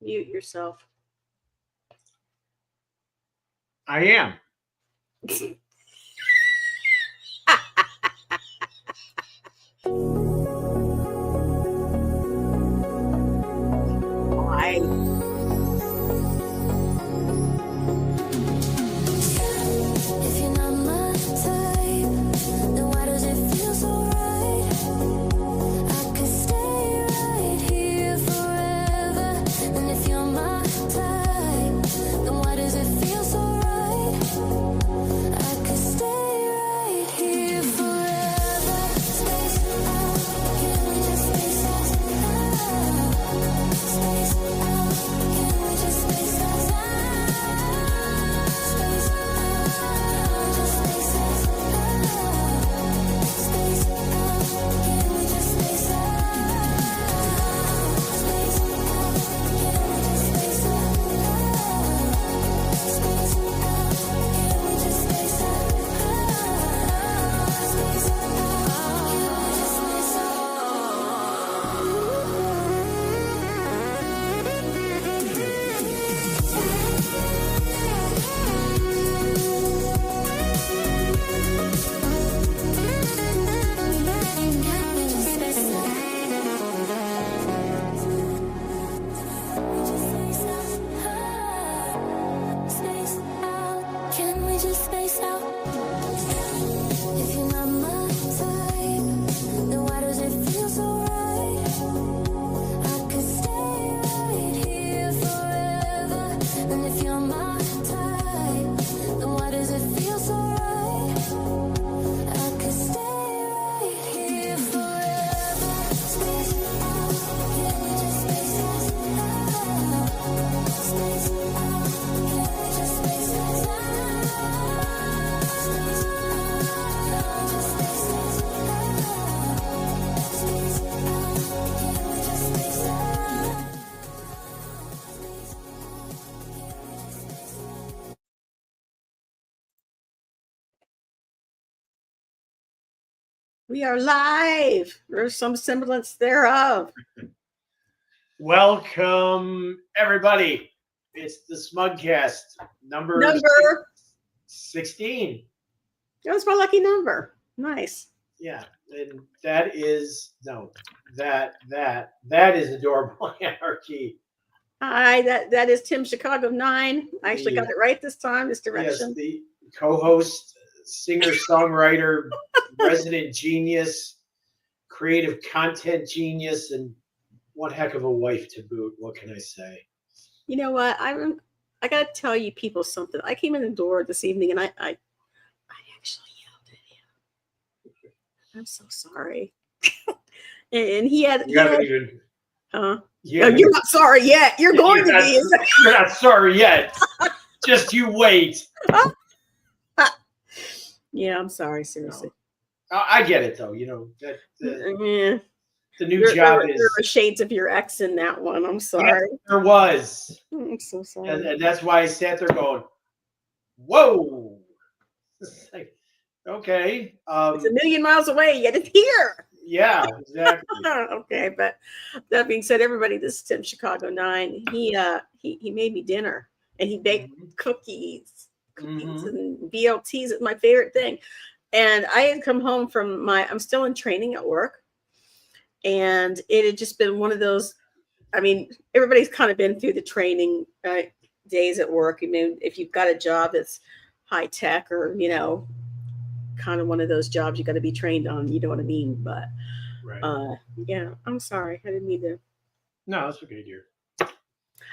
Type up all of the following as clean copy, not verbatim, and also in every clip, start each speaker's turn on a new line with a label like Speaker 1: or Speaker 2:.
Speaker 1: Mute yourself.
Speaker 2: I am.
Speaker 1: We are live, or some semblance thereof.
Speaker 2: Welcome, everybody. It's the SMUG Cast, number 16.
Speaker 1: That was my lucky number. Nice.
Speaker 2: Yeah, and that is that is Adorable Anarchy.
Speaker 1: Hi, that is Tim Chicago 9. I actually got it right this time. This direction.
Speaker 2: Yes, the co-host, singer-songwriter, resident genius, creative content genius, and one heck of a wife to boot. What can I say?
Speaker 1: You know what? I got to tell you people something. I came in the door this evening and I actually yelled at him. I'm so sorry. And he had. You're not sorry yet. You're going to be.
Speaker 2: You're not sorry yet. Just you wait.
Speaker 1: Yeah, I'm sorry. Seriously.
Speaker 2: No. I get it though. You know that. The new job is.
Speaker 1: There were shades of your ex in that one. I'm sorry.
Speaker 2: Yes, there was.
Speaker 1: I'm so sorry.
Speaker 2: And that's why I sat there going, "Whoa!" Like, okay.
Speaker 1: It's a million miles away, yet it's here.
Speaker 2: Yeah, exactly.
Speaker 1: Okay, but that being said, everybody, this is Tim Chicago 9. He made me dinner, and he baked cookies and BLTs. It's my favorite thing. And I had come home from I'm still in training at work. And it had just been one of those, I mean, everybody's kind of been through the training days at work. I mean, if you've got a job that's high tech or, kind of one of those jobs you got to be trained on, you know what I mean? But yeah, I'm sorry. I didn't mean to.
Speaker 2: No, that's okay, dear.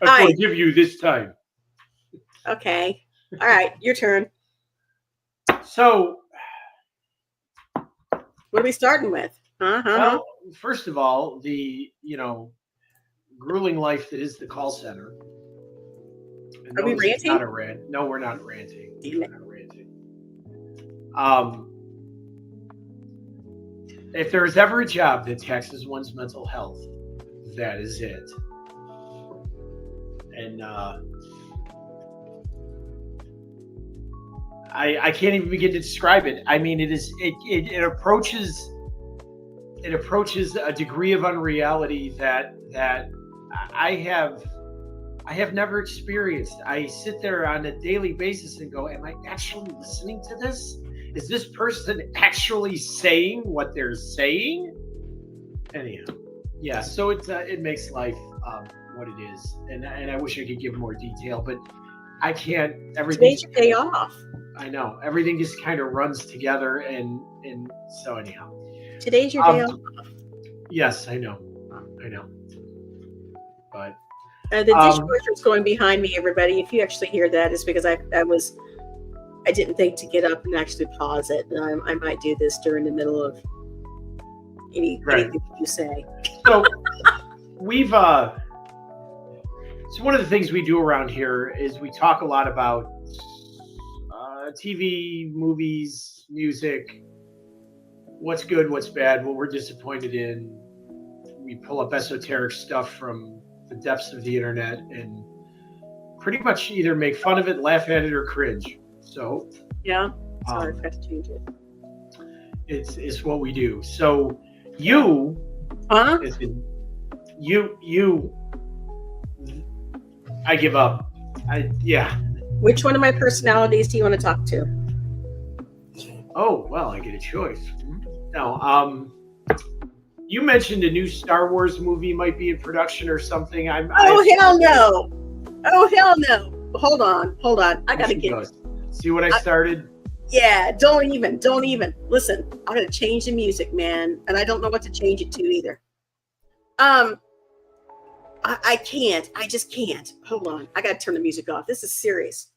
Speaker 2: I forgive you this time.
Speaker 1: Okay. All right. Your turn.
Speaker 2: So,
Speaker 1: what are we starting with?
Speaker 2: Well, first of all, the grueling life that is the call center.
Speaker 1: Are we ranting?
Speaker 2: No, we're not ranting. We're not ranting. If there is ever a job that taxes one's mental health, that is it. And I can't even begin to describe it. I mean, it approaches a degree of unreality that I have I have never experienced. I sit there on a daily basis and go, am I actually listening to this? Is this person actually saying what they're saying? Anyhow, yeah. So it makes life what it is, and I wish I could give more detail, but I can't.
Speaker 1: Today's your day off.
Speaker 2: I know everything just kind of runs together, and so anyhow.
Speaker 1: Today's your day off.
Speaker 2: Yes, I know, but
Speaker 1: the dishwasher's going behind me. Everybody, if you actually hear that, is because I didn't think to get up and actually pause it, and I might do this during the middle of anything you say.
Speaker 2: So we've so one of the things we do around here is we talk a lot about TV, movies, music, what's good, what's bad, what we're disappointed in. We pull up esoteric stuff from the depths of the internet and pretty much either make fun of it, laugh at it, or cringe. So
Speaker 1: yeah, sorry, I forgot to change it.
Speaker 2: It's what we do. So you, I give up.
Speaker 1: Which one of my personalities do you want to talk to?
Speaker 2: Oh, well, I get a choice. No, you mentioned a new Star Wars movie might be in production or something.
Speaker 1: Hell no! Oh, hell no! Hold on. I gotta get.
Speaker 2: See what I started?
Speaker 1: Yeah, don't even. Listen, I gotta change the music, man, and I don't know what to change it to either. I can't. I just can't. Hold on. I gotta turn the music off. This is serious.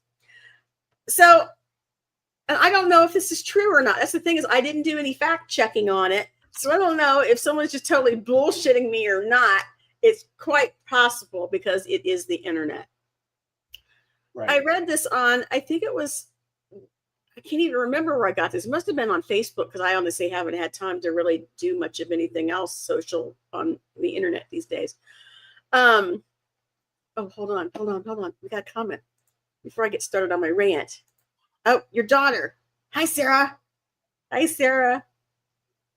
Speaker 1: So, and I don't know if this is true or not. That's the thing, is I didn't do any fact checking on it. So I don't know if someone's just totally bullshitting me or not. It's quite possible because it is the internet. Right. I read this on, I think it was, I can't even remember where I got this. It must have been on Facebook, because I honestly haven't had time to really do much of anything else social on the internet these days. Oh, hold on. We got a comment before I get started on my rant. Oh, your daughter. Hi, Sarah.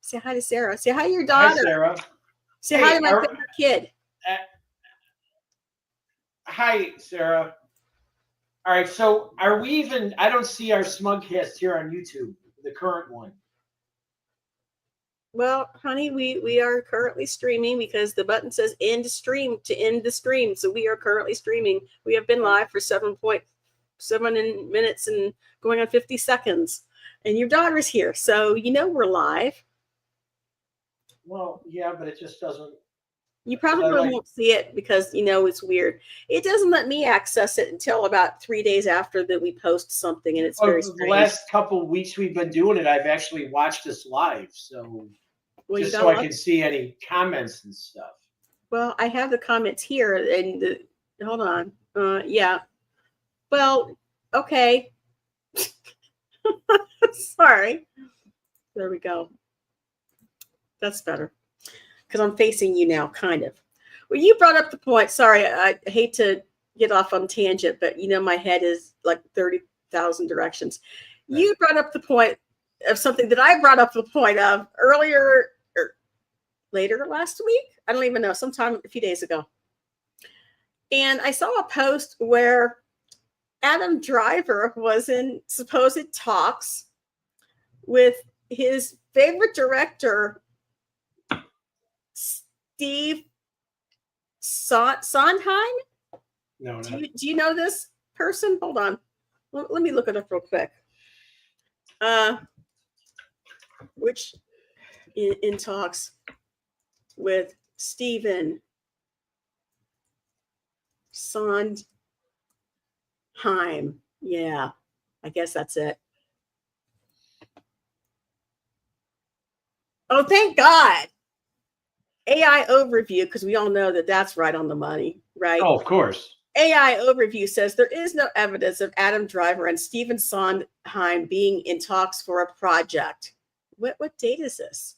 Speaker 1: Say hi to Sarah. Say hi to your daughter.
Speaker 2: Hi, Sarah.
Speaker 1: Say hi to my favorite kid.
Speaker 2: Hi, Sarah. All right, so are we even, I don't see our SMUG Cast here on YouTube, the current one.
Speaker 1: Well, honey, we are currently streaming because the button says end stream to end the stream. So we are currently streaming. We have been live for 7.7 minutes and going on 50 seconds. And your daughter's here. So we're live.
Speaker 2: Well, yeah, but it just doesn't.
Speaker 1: You probably won't see it because, it's weird. It doesn't let me access it until about 3 days after that we post something, and it's very strange.
Speaker 2: The last couple of weeks we've been doing it, I've actually watched this live, so just so I can see any comments and stuff.
Speaker 1: Well, I have the comments here, and hold on. Yeah. Well, okay. Sorry. There we go. That's better. Because I'm facing you now, kind of. Well, you brought up the point. Sorry, I hate to get off on tangent, but my head is like 30,000 directions. Right. You brought up the point of something that I brought up the point of earlier or later last week. I don't even know, sometime a few days ago. And I saw a post where Adam Driver was in supposed talks with his favorite director, Steve Sondheim?
Speaker 2: No.
Speaker 1: Do you know this person? Hold on. Let me look it up real quick. Which in talks with Stephen Sondheim. Yeah, I guess that's it. Oh, thank God. AI overview, because we all know that that's right on the money, right?
Speaker 2: Oh, of course.
Speaker 1: AI overview says there is no evidence of Adam Driver and Stephen Sondheim being in talks for a project. What date is this?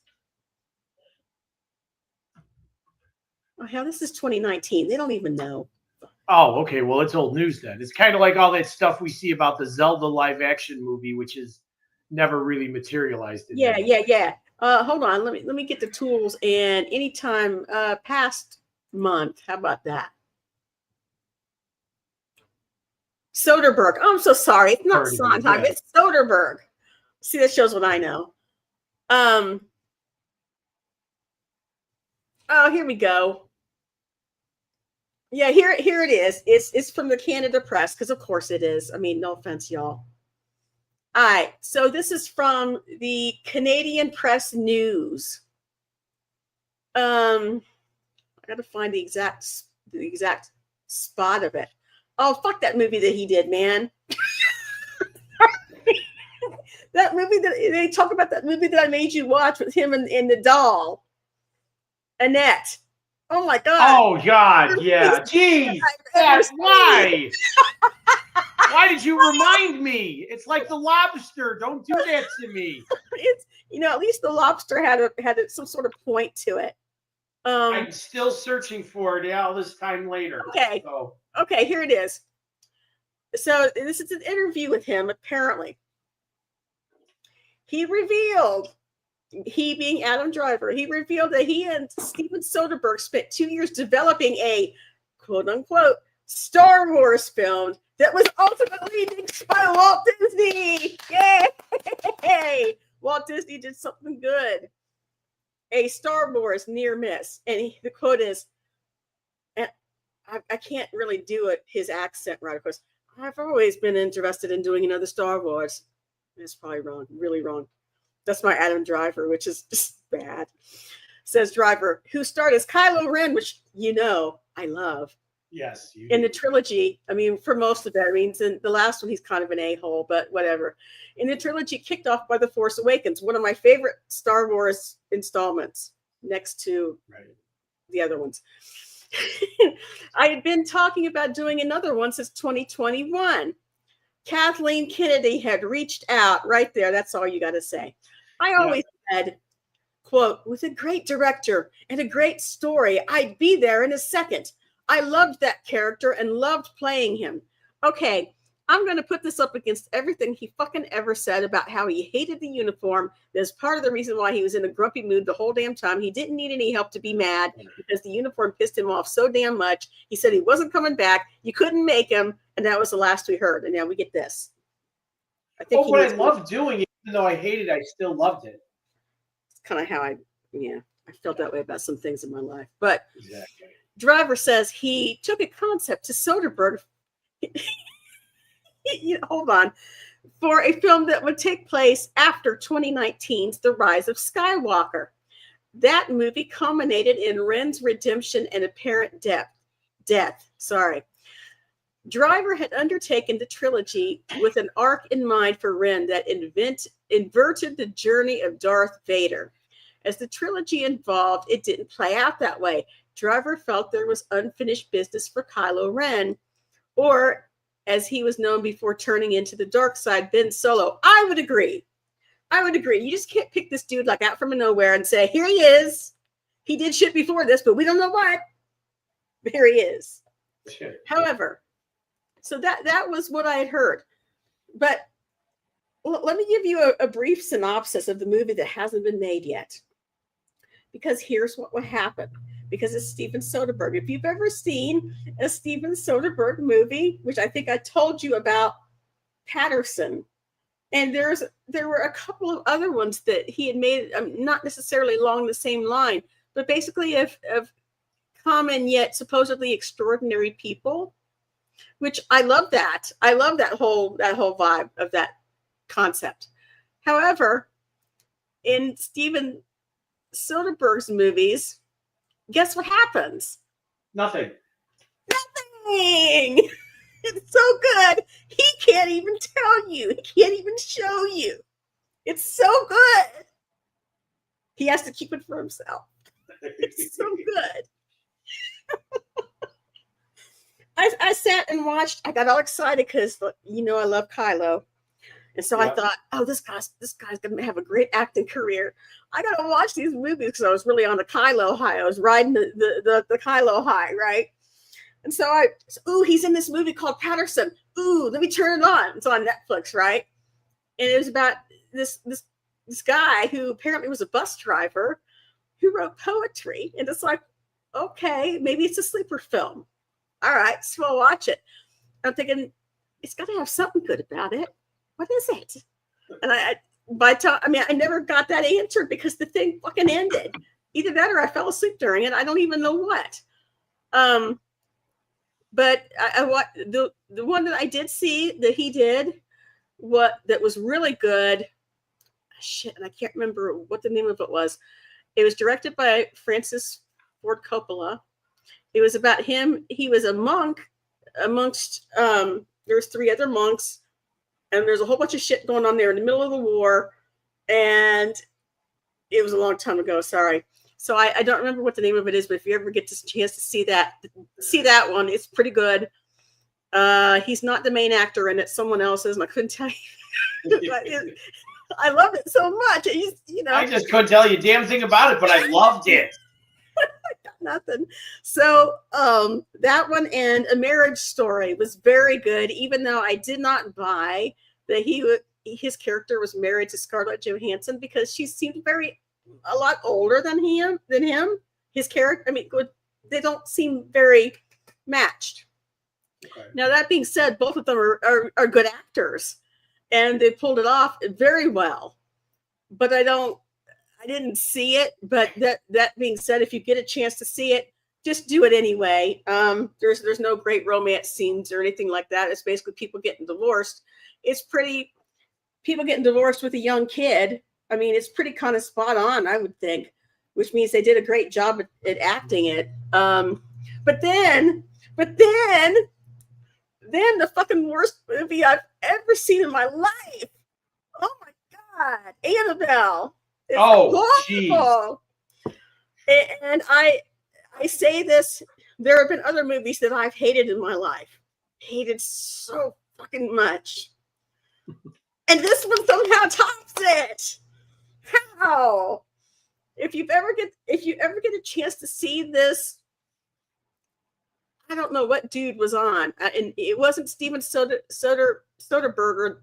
Speaker 1: Oh, hell, this is 2019. They don't even know.
Speaker 2: Oh, okay. Well, it's old news then. It's kind of like all that stuff we see about the Zelda live action movie, which is never really materialized.
Speaker 1: Yeah. Hold on. Let me get the tools, and anytime past month. How about that? Soderbergh. Oh, I'm so sorry. It's not
Speaker 2: Already,
Speaker 1: Sondheim.
Speaker 2: yeah.
Speaker 1: It's Soderbergh. See, that shows what I know. Oh, here we go. Yeah, here it is. It's from the Canada Press, because of course it is. I mean, no offense, y'all. All right, so this is from the Canadian Press News. I gotta find the exact spot of it. Oh, fuck that movie that he did, man. That movie that they talk about, that movie that I made you watch with him and the doll, Annette. Oh my god.
Speaker 2: Oh god, yeah. Jeez, that's why. Why did you remind me? It's like The Lobster. Don't do that to me.
Speaker 1: It's, at least The Lobster had some sort of point to it.
Speaker 2: I'm still searching for it all this time later.
Speaker 1: Okay.
Speaker 2: So.
Speaker 1: Okay, here it is. So this is an interview with him, apparently. He being Adam Driver, he revealed that he and Steven Soderbergh spent 2 years developing a quote-unquote Star Wars film that was ultimately nixed by Walt Disney. Yay! Walt Disney did something good. A Star Wars near miss. And the quote is, and I can't really do it, his accent right, of course. I've always been interested in doing another Star Wars. That's probably wrong, really wrong. That's my Adam Driver, which is just bad. Says Driver, who starred as Kylo Ren, which I love.
Speaker 2: Yes.
Speaker 1: In the trilogy, I mean, for most of it, I mean, in the last one, he's kind of an a-hole, but whatever. In the trilogy kicked off by The Force Awakens, one of my favorite Star Wars installments, next to the other ones. I had been talking about doing another one since 2021. Kathleen Kennedy had reached out right there. That's all you got to say. I always said, quote, with a great director and a great story, I'd be there in a second. I loved that character and loved playing him. Okay, I'm going to put this up against everything he fucking ever said about how he hated the uniform. That's part of the reason why he was in a grumpy mood the whole damn time. He didn't need any help to be mad because the uniform pissed him off so damn much. He said he wasn't coming back. You couldn't make him. And that was the last we heard. And now we get this. I think
Speaker 2: what I loved doing, even though I hated it, I still loved it.
Speaker 1: It's kind of how I felt that way about some things in my life. But exactly. Driver says he took a concept to Soderbergh. Hold on. For a film that would take place after 2019's The Rise of Skywalker. That movie culminated in Ren's redemption and apparent death. Driver had undertaken the trilogy with an arc in mind for Ren that inverted the journey of Darth Vader. As the trilogy evolved, it didn't play out that way. Driver felt there was unfinished business for Kylo Ren, or as he was known before turning into the dark side, Ben Solo. I would agree. You just can't pick this dude like out from nowhere and say, here he is. He did shit before this, but we don't know what. But here he is. Sure. However, so that was what I had heard. But let me give you a brief synopsis of the movie that hasn't been made yet. Because here's what will happen. Because it's Steven Soderbergh. If you've ever seen a Steven Soderbergh movie, which I think I told you about, Patterson, and there were a couple of other ones that he had made, not necessarily along the same line, but basically of common yet supposedly extraordinary people, which I love that. I love that whole vibe of that concept. However, in Steven Soderbergh's movies, guess what happens?
Speaker 2: Nothing.
Speaker 1: It's so good. He can't even tell you. He can't even show you. It's so good. He has to keep it for himself. It's so good. I sat and watched. I got all excited because I love Kylo. And so I thought, oh, this guy's going to have a great acting career. I got to watch these movies because I was really on the Kylo high. I was riding the Kylo high, right? And so he's in this movie called Patterson. Ooh, let me turn it on. It's on Netflix, right? And it was about this guy who apparently was a bus driver who wrote poetry. And it's like, okay, maybe it's a sleeper film. All right, so I'll watch it. I'm thinking, it's got to have something good about it. What is it? And I never got that answered because the thing fucking ended. Either that or I fell asleep during it. I don't even know what. But the one that I did see that he did, that was really good. Shit, and I can't remember what the name of it was. It was directed by Francis Ford Coppola. It was about him. He was a monk amongst there's 3 other monks, and there's a whole bunch of shit going on there in the middle of the war. And it was a long time ago. Sorry. So I don't remember what the name of it is, but if you ever get a chance to see that one, it's pretty good. He's not the main actor in it; someone else is, and I couldn't tell you. I love it so much.
Speaker 2: I just couldn't tell you a damn thing about it, but I loved it.
Speaker 1: I got nothing. So that one and A Marriage Story was very good, even though I did not buy that his character was married to Scarlett Johansson, because she seemed a lot older than him. His character, they don't seem very matched. Okay. Now, that being said, both of them are good actors, and they pulled it off very well. But I didn't see it. But that being said, if you get a chance to see it, just do it anyway. There's no great romance scenes or anything like that. It's basically people getting divorced. It's pretty people getting divorced with a young kid. It's pretty kind of spot on, I would think, which means they did a great job at acting it. But then the fucking worst movie I've ever seen in my life. Oh my God, Annabelle. It's horrible. And I say this, there have been other movies that I've hated in my life. Hated so fucking much. And this one somehow tops it. How? If you ever get a chance to see this, I don't know what dude was on, and it wasn't Steven Soderbergh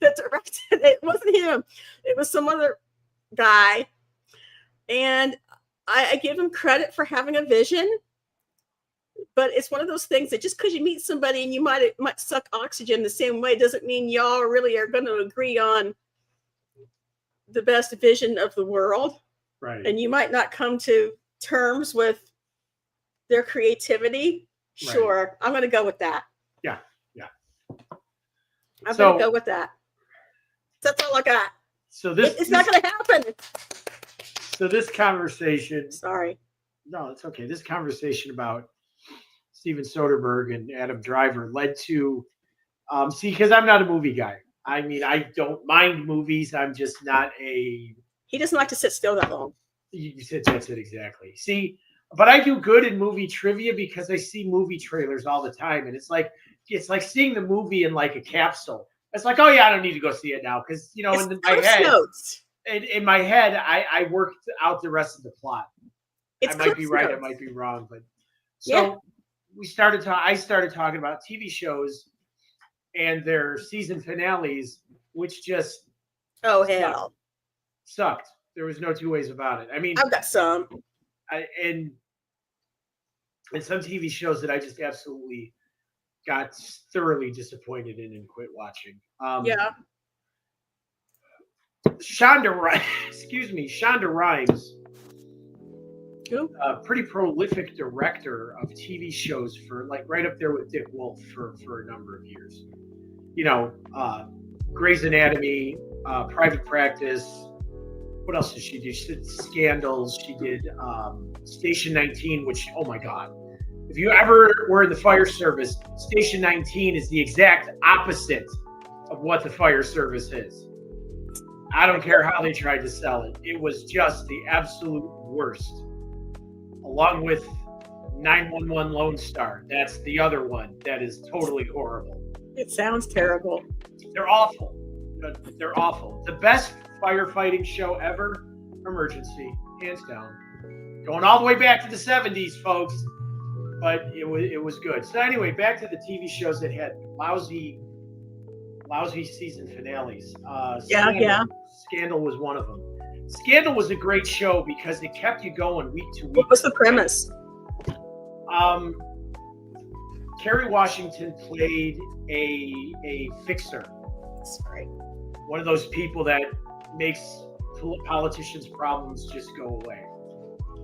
Speaker 1: that directed it. It wasn't him. It was some other guy, and I give him credit for having a vision. But it's one of those things that just because you meet somebody and you might suck oxygen the same way doesn't mean y'all really are going to agree on the best vision of the world.
Speaker 2: Right.
Speaker 1: And you might not come to terms with their creativity. Right. Sure. I'm going to go with that.
Speaker 2: Yeah.
Speaker 1: I'm going to go with that. That's all I got.
Speaker 2: So
Speaker 1: it's not going to happen.
Speaker 2: So this conversation.
Speaker 1: Sorry.
Speaker 2: No, it's okay. This conversation about Steven Soderbergh and Adam Driver led to, because I'm not a movie guy. I don't mind movies. I'm just not a.
Speaker 1: He doesn't like to sit still that long.
Speaker 2: You said that's it exactly. See, but I do good in movie trivia because I see movie trailers all the time, and it's like seeing the movie in like a capsule. It's like, oh yeah, I don't need to go see it now because in my head, notes. In my head, I worked out the rest of the plot. I might be right, I might be wrong, but so I started talking about TV shows and their season finales, which just sucked. There was no two ways about it.
Speaker 1: I've got some,
Speaker 2: and some TV shows that I just absolutely got thoroughly disappointed in and quit watching. Shonda Rhimes. A pretty prolific director of TV shows for right up there with Dick Wolf for a number of years. Grey's Anatomy, Private Practice. What else did she do? She did Scandals. She did Station 19, which, oh my God. If you ever were in the fire service, Station 19 is the exact opposite of what the fire service is. I don't care how they tried to sell it. It was just the absolute worst. Along with 911 Lone Star. That's the other one that is totally horrible.
Speaker 1: It sounds terrible.
Speaker 2: They're awful. They're awful. The best firefighting show ever, Emergency, hands down. Going all the way back to the 70s, folks. But it was good. So anyway, back to the TV shows that had lousy season finales. Scandal was one of them. Scandal was a great show because it kept you going week to week.
Speaker 1: What was the premise?
Speaker 2: Kerry Washington played a fixer,
Speaker 1: Sorry.
Speaker 2: one of those people that makes politicians' problems just go away.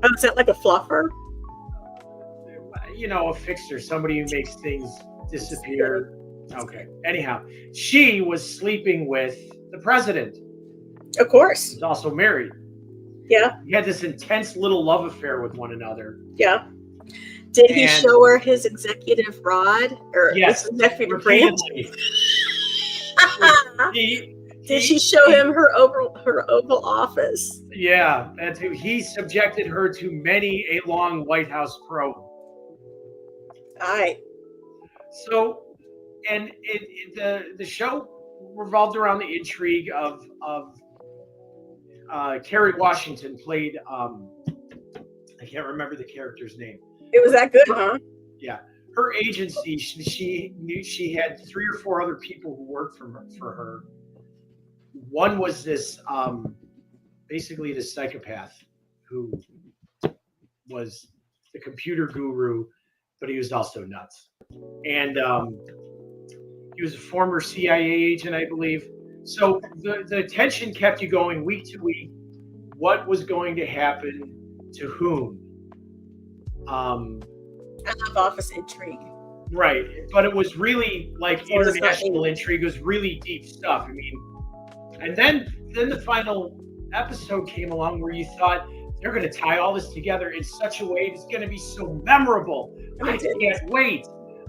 Speaker 1: Oh, is that like a fluffer?
Speaker 2: You know, a fixer, somebody who makes things disappear. Okay. Anyhow, she was sleeping with the president.
Speaker 1: Of course.
Speaker 2: Who's also married.
Speaker 1: Yeah.
Speaker 2: He had this intense little love affair with one another.
Speaker 1: Yeah. Did he show her his executive rod or
Speaker 2: yes,
Speaker 1: his executive branch? Did she show him her Oval Office?
Speaker 2: Yeah, and he subjected her to many a long White House probe.
Speaker 1: Aye.
Speaker 2: So, and the show revolved around the intrigue of Kerry Washington played. I can't remember the character's name.
Speaker 1: It was that good, huh?
Speaker 2: Yeah, her agency. She knew she had 3 or 4 other people who worked for her. One was this, basically this psychopath who was the computer guru, but he was also nuts. And he was a former CIA agent, I believe. So the tension kept you going week to week. What was going to happen to whom?
Speaker 1: I love office intrigue.
Speaker 2: Right. But it was really like international intrigue. It was really deep stuff. I mean, and then the final episode came along where you thought they're going to tie all this together in such a way it's going to be so memorable. I can't wait.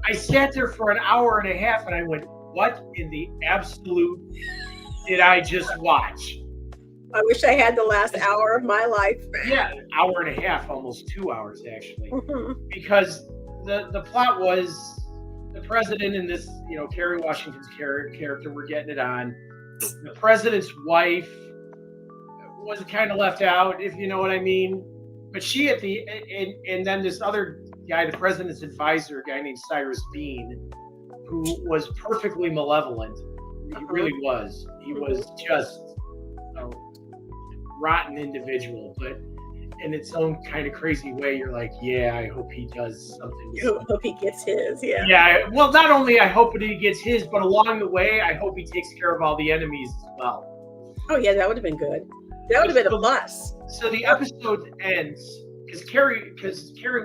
Speaker 2: I sat there for an hour and a half and I went, what in the absolute did I just watch?
Speaker 1: I wish I had the last hour of my life.
Speaker 2: Yeah, an hour and a half, almost 2 hours actually.
Speaker 1: Mm-hmm.
Speaker 2: Because the plot was the president and this, Kerry Washington's character were getting it on. The president's wife was kind of left out, if you know what I mean. But she and then this other guy, the president's advisor, a guy named Cyrus Bean, who was perfectly malevolent. He really was. He was just a rotten individual, but in its own kind of crazy way, you're like, yeah, I hope he does something.
Speaker 1: I hope he gets his, yeah.
Speaker 2: Yeah, well, not only I hope he gets his, but along the way, I hope he takes care of all the enemies as well.
Speaker 1: Oh, yeah, that would have been good. That would have been a plus.
Speaker 2: So the episode ends because Kerry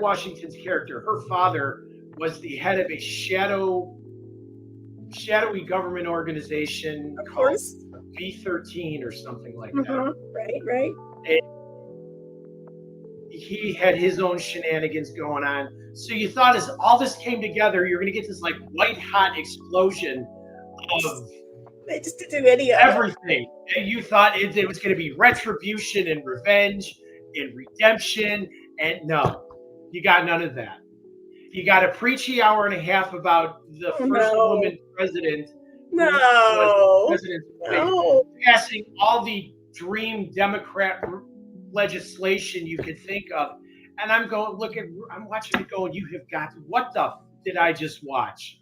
Speaker 2: Washington's character, her father was the head of a shadowy government organization called B13 or something like that.
Speaker 1: Right.
Speaker 2: And he had his own shenanigans going on. So you thought as all this came together, you're going to get this like white hot explosion of
Speaker 1: they just didn't do any of
Speaker 2: everything. And you thought it was going to be retribution and revenge and redemption. And no, you got none of that. You got a preachy hour and a half about the first woman president.
Speaker 1: No.
Speaker 2: Passing all the dream Democrat legislation you could think of. And I'm watching it going, what the did I just watch?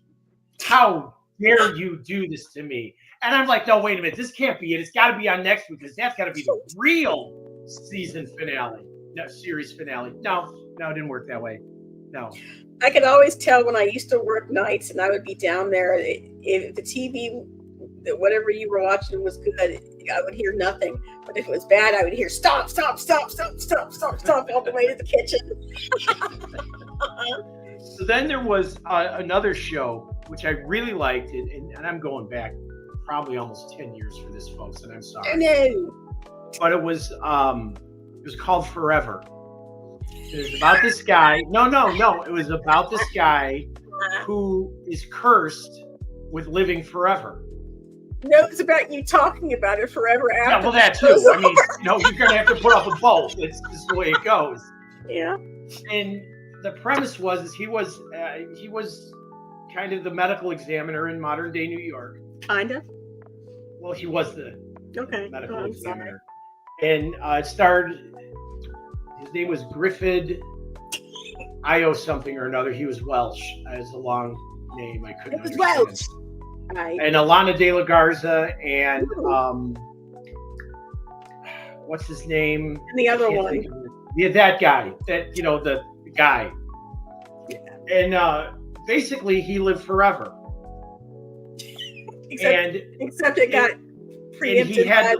Speaker 2: How dare you do this to me? And I'm like, no, wait a minute, this can't be it. It's got to be on next week because that's got to be the real season finale, series finale. No, it didn't work that way. No.
Speaker 1: I could always tell when I used to work nights and I would be down there. If the TV, whatever you were watching was good, I would hear nothing. But if it was bad, I would hear stop all the way to the kitchen.
Speaker 2: So then there was another show which I really liked, and I'm going back probably almost 10 years for this, folks, and I'm sorry.
Speaker 1: No.
Speaker 2: But it was called Forever. It was about this guy. No. It was about this guy who is cursed with living forever.
Speaker 1: No, it's about you talking about it forever after.
Speaker 2: Yeah, well, that too. I mean, you're going to have to put up with both. It's just the way it goes.
Speaker 1: Yeah.
Speaker 2: And the premise was he was kind of the medical examiner in modern day New York.
Speaker 1: Kind of.
Speaker 2: Well, he was the medical examiner, and it starred. His name was Griffith Io something or another. He was Welsh. As a long name, I couldn't understand. It was Welsh. Right. And Alana De La Garza and what's his name?
Speaker 1: And the other one.
Speaker 2: Yeah, that guy. That the guy. Yeah. And basically he lived forever.
Speaker 1: Except it got preempted.
Speaker 2: And he had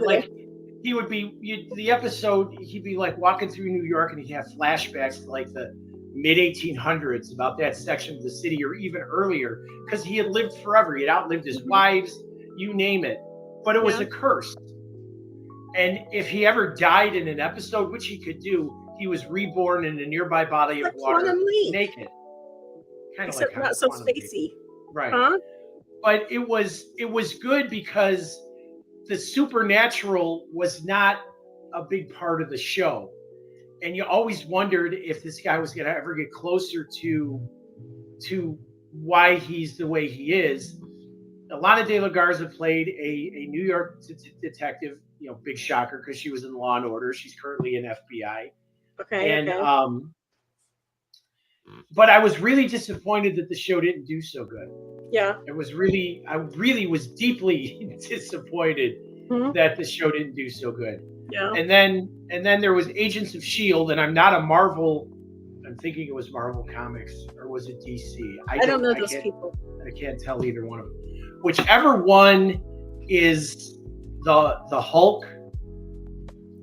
Speaker 2: he would be the episode. He'd be like walking through New York, and he'd have flashbacks to like the mid 1800s about that section of the city, or even earlier, because he had lived forever. He had outlived his wives, you name it. But it was a curse. And if he ever died in an episode, which he could do, he was reborn in a nearby body of water, naked. Kind of like
Speaker 1: not so spacey,
Speaker 2: right? Huh? But it was good because the supernatural was not a big part of the show, and you always wondered if this guy was going to ever get closer to why he's the way he is. Lana De La Garza played a New York detective. Big shocker because she was in Law and Order. She's currently in FBI.
Speaker 1: Okay.
Speaker 2: But I was really disappointed that the show didn't do so good.
Speaker 1: Yeah.
Speaker 2: I really was deeply disappointed that the show didn't do so good.
Speaker 1: Yeah.
Speaker 2: And then there was Agents of S.H.I.E.L.D., and I'm not a Marvel. I'm thinking it was Marvel Comics, or was it DC?
Speaker 1: I don't know those people.
Speaker 2: I can't tell either one of them. Whichever one is the Hulk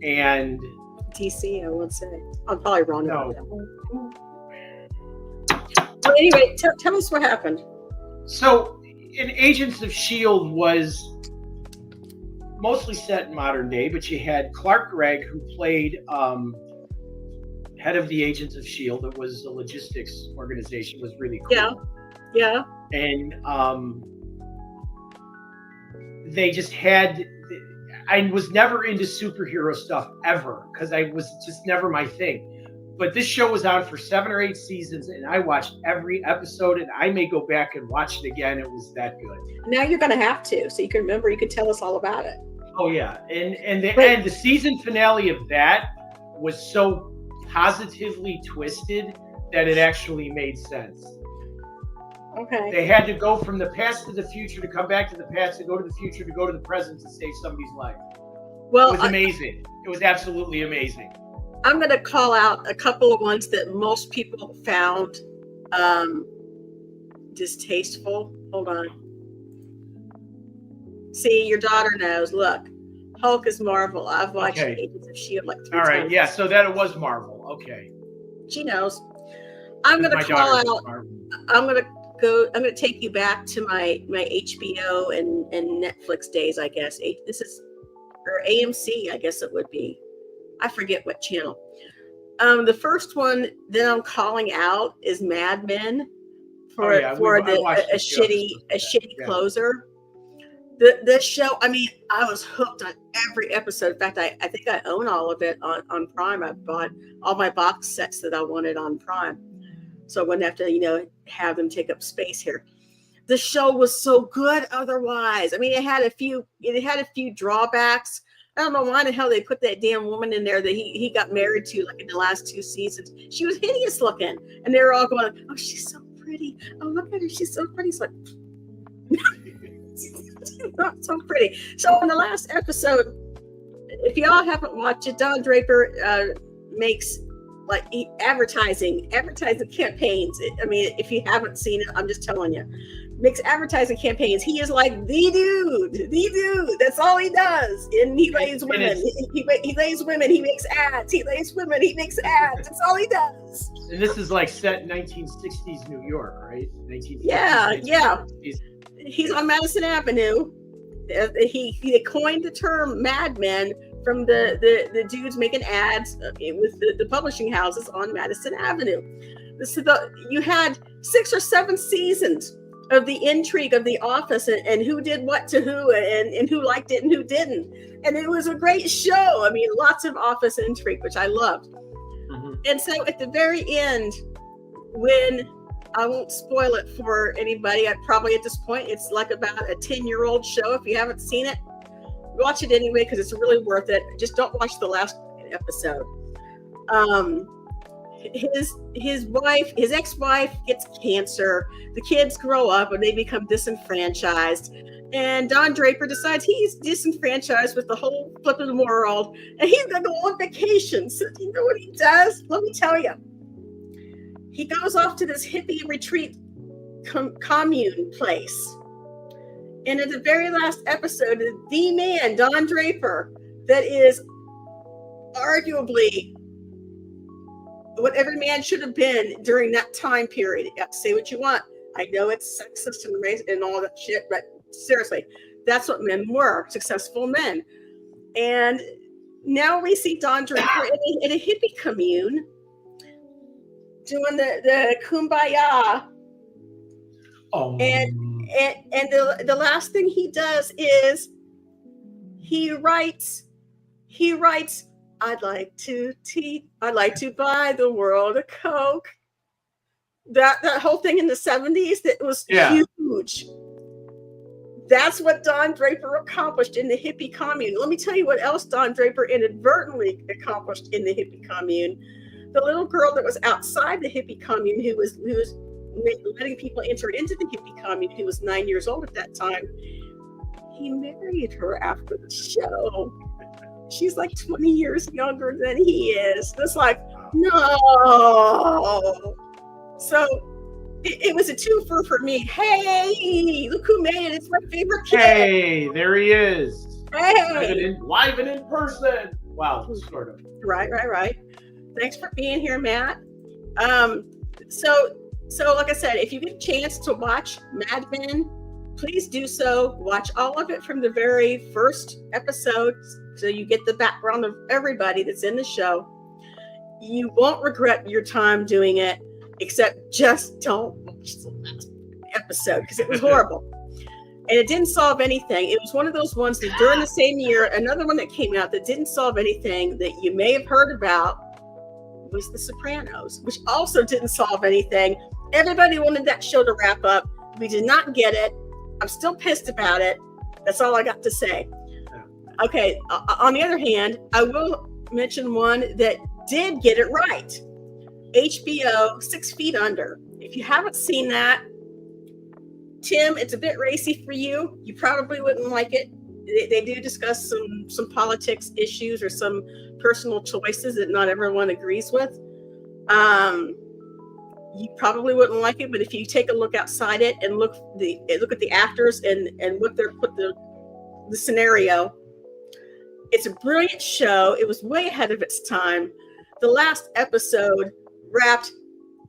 Speaker 2: and
Speaker 1: DC, I would say. I'm probably wrong.
Speaker 2: No.
Speaker 1: Well, anyway, tell us what happened.
Speaker 2: So, in Agents of S.H.I.E.L.D. was mostly set in modern day, but you had Clark Gregg, who played head of the Agents of S.H.I.E.L.D. It was a logistics organization. It was really cool.
Speaker 1: Yeah.
Speaker 2: And they just had... I was never into superhero stuff ever, because I was just never my thing. But this show was on for 7 or 8 seasons, and I watched every episode, and I may go back and watch it again. It was that good.
Speaker 1: Now you're going to have to, so you can remember. You can tell us all about it.
Speaker 2: Oh yeah, and the season finale of that was so positively twisted that it actually made sense.
Speaker 1: Okay.
Speaker 2: They had to go from the past to the future to come back to the past, to go to the future, to go to the present to save somebody's life.
Speaker 1: Well,
Speaker 2: it was amazing. It was absolutely amazing.
Speaker 1: I'm going to call out a couple of ones that most people found distasteful. Hold on. See, your daughter knows. Look, Hulk is Marvel. I've watched Agents of S.H.I.E.L.D. like 3 times.
Speaker 2: All right, yeah, so that it was Marvel. Okay.
Speaker 1: She knows. I'm going to call out. I'm going to take you back to my HBO and Netflix days, I guess. Or AMC, I guess it would be. I forget what channel. The first one that I'm calling out is Mad Men for a shitty closer. The show, I mean, I was hooked on every episode. In fact, I think I own all of it on Prime. I bought all my box sets that I wanted on Prime, so I wouldn't have to, have them take up space here. The show was so good otherwise. I mean, it had a few drawbacks. I don't know why the hell they put that damn woman in there that he got married to, like in the last 2 seasons. She was hideous looking, and they were all going, "Oh, she's so pretty. Oh, look at her, she's so pretty." It's like, she's not so pretty. So in the last episode, if y'all haven't watched it, Don Draper makes like advertising campaigns. I mean, if you haven't seen it, I'm just telling you. Makes advertising campaigns. He is like the dude. That's all he does. And he lays women. He lays women. He makes ads. He lays women. He makes ads. That's all he does.
Speaker 2: And this is like set in 1960s New York, right? 1960s.
Speaker 1: Yeah. He's on Madison Avenue. He coined the term Mad Men from the dudes making ads with the publishing houses on Madison Avenue. You had 6 or 7 seasons of the intrigue of The Office and who did what to who and who liked it and who didn't. And it was a great show. I mean, lots of Office intrigue, which I loved. Mm-hmm. And so at the very end, when I won't spoil it for anybody, probably at this point, it's like about a 10-year-old show. If you haven't seen it, watch it anyway, because it's really worth it. Just don't watch the last episode. His ex-wife gets cancer. The kids grow up and they become disenfranchised. And Don Draper decides he's disenfranchised with the whole flipping world, and he's gonna go on vacation. So you know what he does? Let me tell you. He goes off to this hippie retreat commune place. And in the very last episode, the man, Don Draper, that is arguably what every man should have been during that time period. You have to say what you want. I know it's sexist and race and all that shit, but seriously, that's what men were, successful men. And now we see Don Draper in a hippie commune doing the kumbaya. And the last thing he does is he writes, I'd like to buy the world a Coke. That whole thing in the 70s, that was huge. That's what Don Draper accomplished in the hippie commune. Let me tell you what else Don Draper inadvertently accomplished in the hippie commune. The little girl that was outside the hippie commune, who was letting people enter into the hippie commune, who was 9 years old at that time, he married her after the show. She's like 20 years younger than he is. It's like, no. So it was a twofer for me. Hey, look who made it. It's my favorite kid.
Speaker 2: Hey, there he is.
Speaker 1: Hey.
Speaker 2: Live and in person. Wow, sort of.
Speaker 1: Right. Thanks for being here, Matt. So like I said, if you get a chance to watch Mad Men, please do so. Watch all of it from the very first episode so you get the background of everybody that's in the show. You won't regret your time doing it, except just don't watch the last episode because it was horrible. And it didn't solve anything. It was one of those ones that during the same year, another one that came out that didn't solve anything that you may have heard about was The Sopranos, which also didn't solve anything. Everybody wanted that show to wrap up. We did not get it. I'm still pissed about it. That's all I got to say. Okay, on the other hand, I will mention one that did get it right. HBO 6 Feet Under. If you haven't seen that, Tim, it's a bit racy for you. You probably wouldn't like it. They do discuss some politics issues or some personal choices that not everyone agrees with. You probably wouldn't like it, but if you take a look outside it and look at the actors and what they're put the scenario, it's a brilliant show. It was way ahead of its time. The last episode wrapped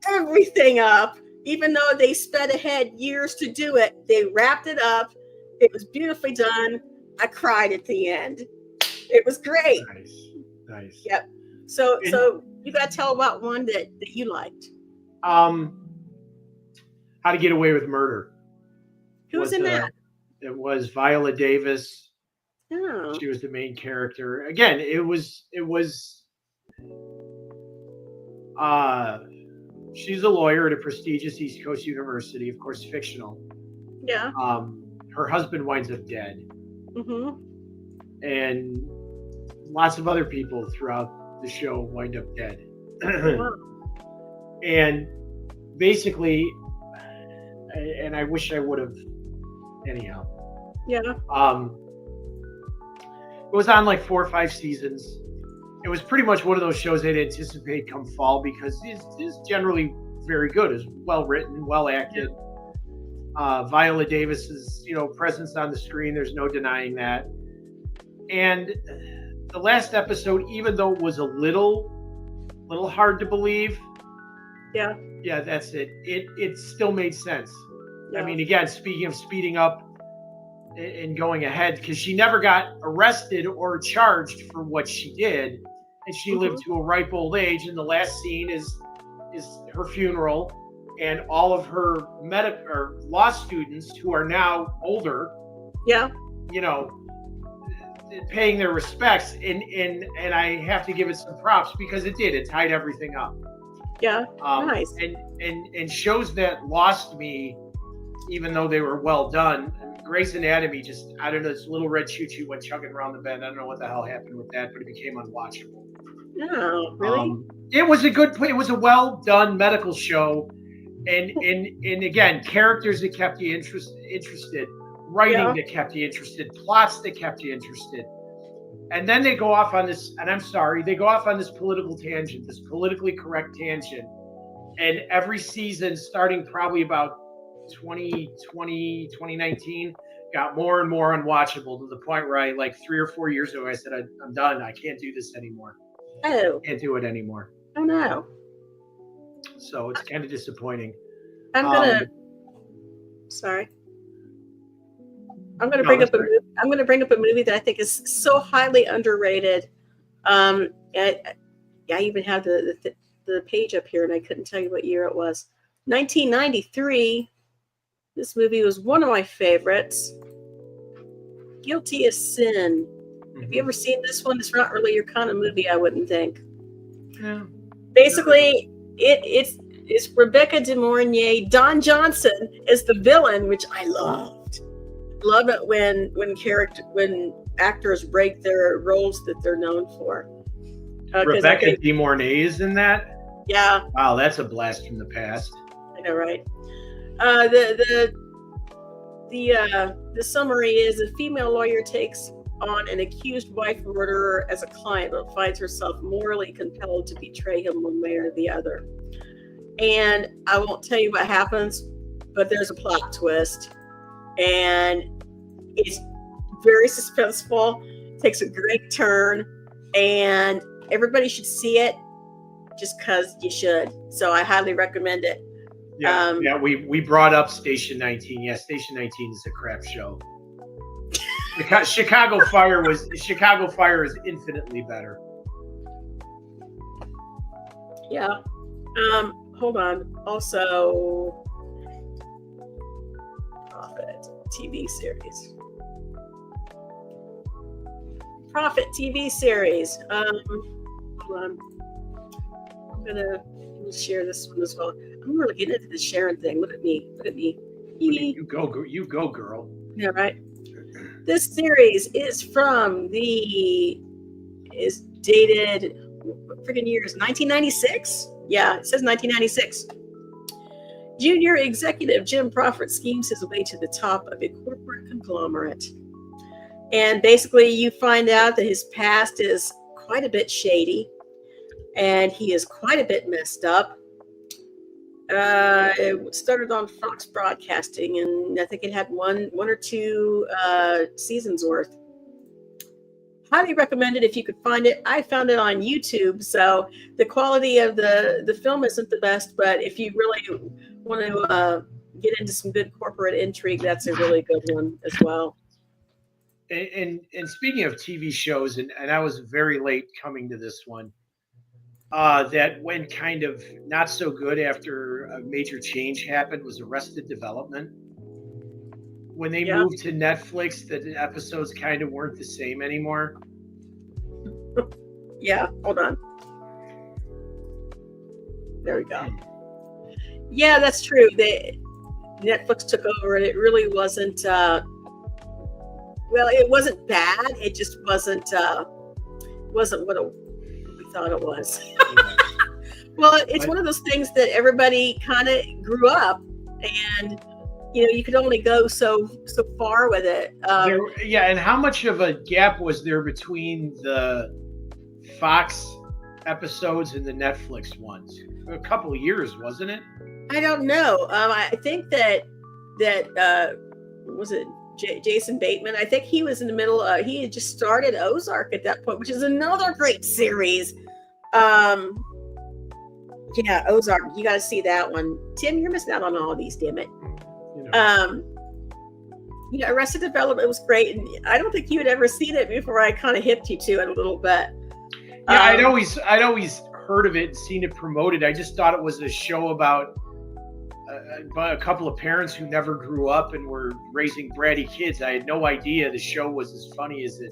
Speaker 1: everything up. Even though they sped ahead years to do it, they wrapped it up. It was beautifully done. I cried at the end. It was great.
Speaker 2: Nice.
Speaker 1: Yep. So you got to tell about one that you liked.
Speaker 2: How to Get Away with Murder.
Speaker 1: Who was in that?
Speaker 2: It was Viola Davis.
Speaker 1: Oh.
Speaker 2: She was the main character. Again, it was. She's a lawyer at a prestigious East Coast university, of course, fictional.
Speaker 1: Yeah.
Speaker 2: Her husband winds up dead.
Speaker 1: Mm-hmm.
Speaker 2: And lots of other people throughout the show wind up dead.
Speaker 1: Wow.
Speaker 2: And basically, and I wish I would have, anyhow.
Speaker 1: Yeah.
Speaker 2: It was on like 4 or 5 seasons. It was pretty much one of those shows I'd anticipate come fall because it's generally very good. It's well written, well acted. Viola Davis's, presence on the screen, there's no denying that. And the last episode, even though it was a little hard to believe.
Speaker 1: Yeah,
Speaker 2: that's it. It still made sense.
Speaker 1: Yeah.
Speaker 2: I mean, again, speaking of speeding up and going ahead, because she never got arrested or charged for what she did, and she lived to a ripe old age. And the last scene is her funeral, and all of her law students who are now older, paying their respects, and I have to give it some props because it tied everything up.
Speaker 1: Yeah, nice.
Speaker 2: And shows that lost me, even though they were well done. Grey's Anatomy, just, I don't know, this little red choo-choo went chugging around the bend. I don't know what the hell happened with that, but it became unwatchable.
Speaker 1: Oh, really?
Speaker 2: It was a well done medical show, and again, characters that kept you interested, writing that kept you interested, plots that kept you interested. And then they go off on this, and I'm sorry, they go off on this political tangent, this politically correct tangent. And every season, starting probably about 2020, 2019, got more and more unwatchable to the point where I, like 3 or 4 years ago, I said, I'm done. I can't do this anymore.
Speaker 1: Oh.
Speaker 2: Can't do it anymore.
Speaker 1: Oh no.
Speaker 2: So it's kind of disappointing.
Speaker 1: I'm gonna bring up a movie that I think is so highly underrated. I even have the page up here, and I couldn't tell you what year it was. 1993. This movie was one of my favorites. Guilty as Sin. Have you ever seen this one? It's not really your kind of movie, I wouldn't think.
Speaker 2: Yeah.
Speaker 1: Basically, it's Rebecca De Mornay. Don Johnson is the villain, which I loved. Love it when actors break their roles that they're known for.
Speaker 2: Rebecca De Mornay is in that?
Speaker 1: Yeah.
Speaker 2: Wow, that's a blast from the past.
Speaker 1: I know, right? The summary is a female lawyer takes on an accused wife murderer as a client, but finds herself morally compelled to betray him one way or the other. And I won't tell you what happens, but there's a plot twist, and it's very suspenseful. Takes a great turn, and everybody should see it just because you should. So I highly recommend it.
Speaker 2: Yeah, we brought up Station 19. Yeah, Station 19 is a crap show. Chicago Fire is infinitely better.
Speaker 1: Yeah. Hold on. Also, Prophet TV series. Hold on. I'm gonna share this one as well. I'm really getting into the sharing thing. Look at me.
Speaker 2: You go, girl.
Speaker 1: Yeah, right. This series is dated, what friggin' year is 1996? Yeah, it says 1996. Junior executive Jim Prophet schemes his way to the top of a corporate conglomerate. And basically you find out that his past is quite a bit shady, and he is quite a bit messed up. It started on Fox Broadcasting, and I think it had one or two seasons worth. Highly recommend it if you could find it. I found it on YouTube, so the quality of the film isn't the best, but if you really want to get into some good corporate intrigue, that's a really good one as well.
Speaker 2: And speaking of TV shows, and I was very late coming to this one, that went kind of not so good after a major change happened was Arrested Development. When they moved to Netflix, the episodes kind of weren't the same anymore.
Speaker 1: Yeah, hold on. There we go. Yeah, that's true. Netflix took over, and it really wasn't. It wasn't bad. It just wasn't what we thought it was. Well, it's one of those things that everybody kind of grew up, and you could only go so far with it.
Speaker 2: And how much of a gap was there between the Fox episodes and the Netflix ones? A couple of years, wasn't it?
Speaker 1: I don't know. I think that was it Jason Bateman. I think he was in the middle. He had just started Ozark at that point, which is another great series. Ozark. You got to see that one. Tim, you're missing out on all of these, damn it. Arrested Development was great, and I don't think you had ever seen it before I kind of hipped you to it a little bit.
Speaker 2: Yeah, I'd always heard of it and seen it promoted. I just thought it was a show about a couple of parents who never grew up and were raising bratty kids. I had no idea the show was as funny as it.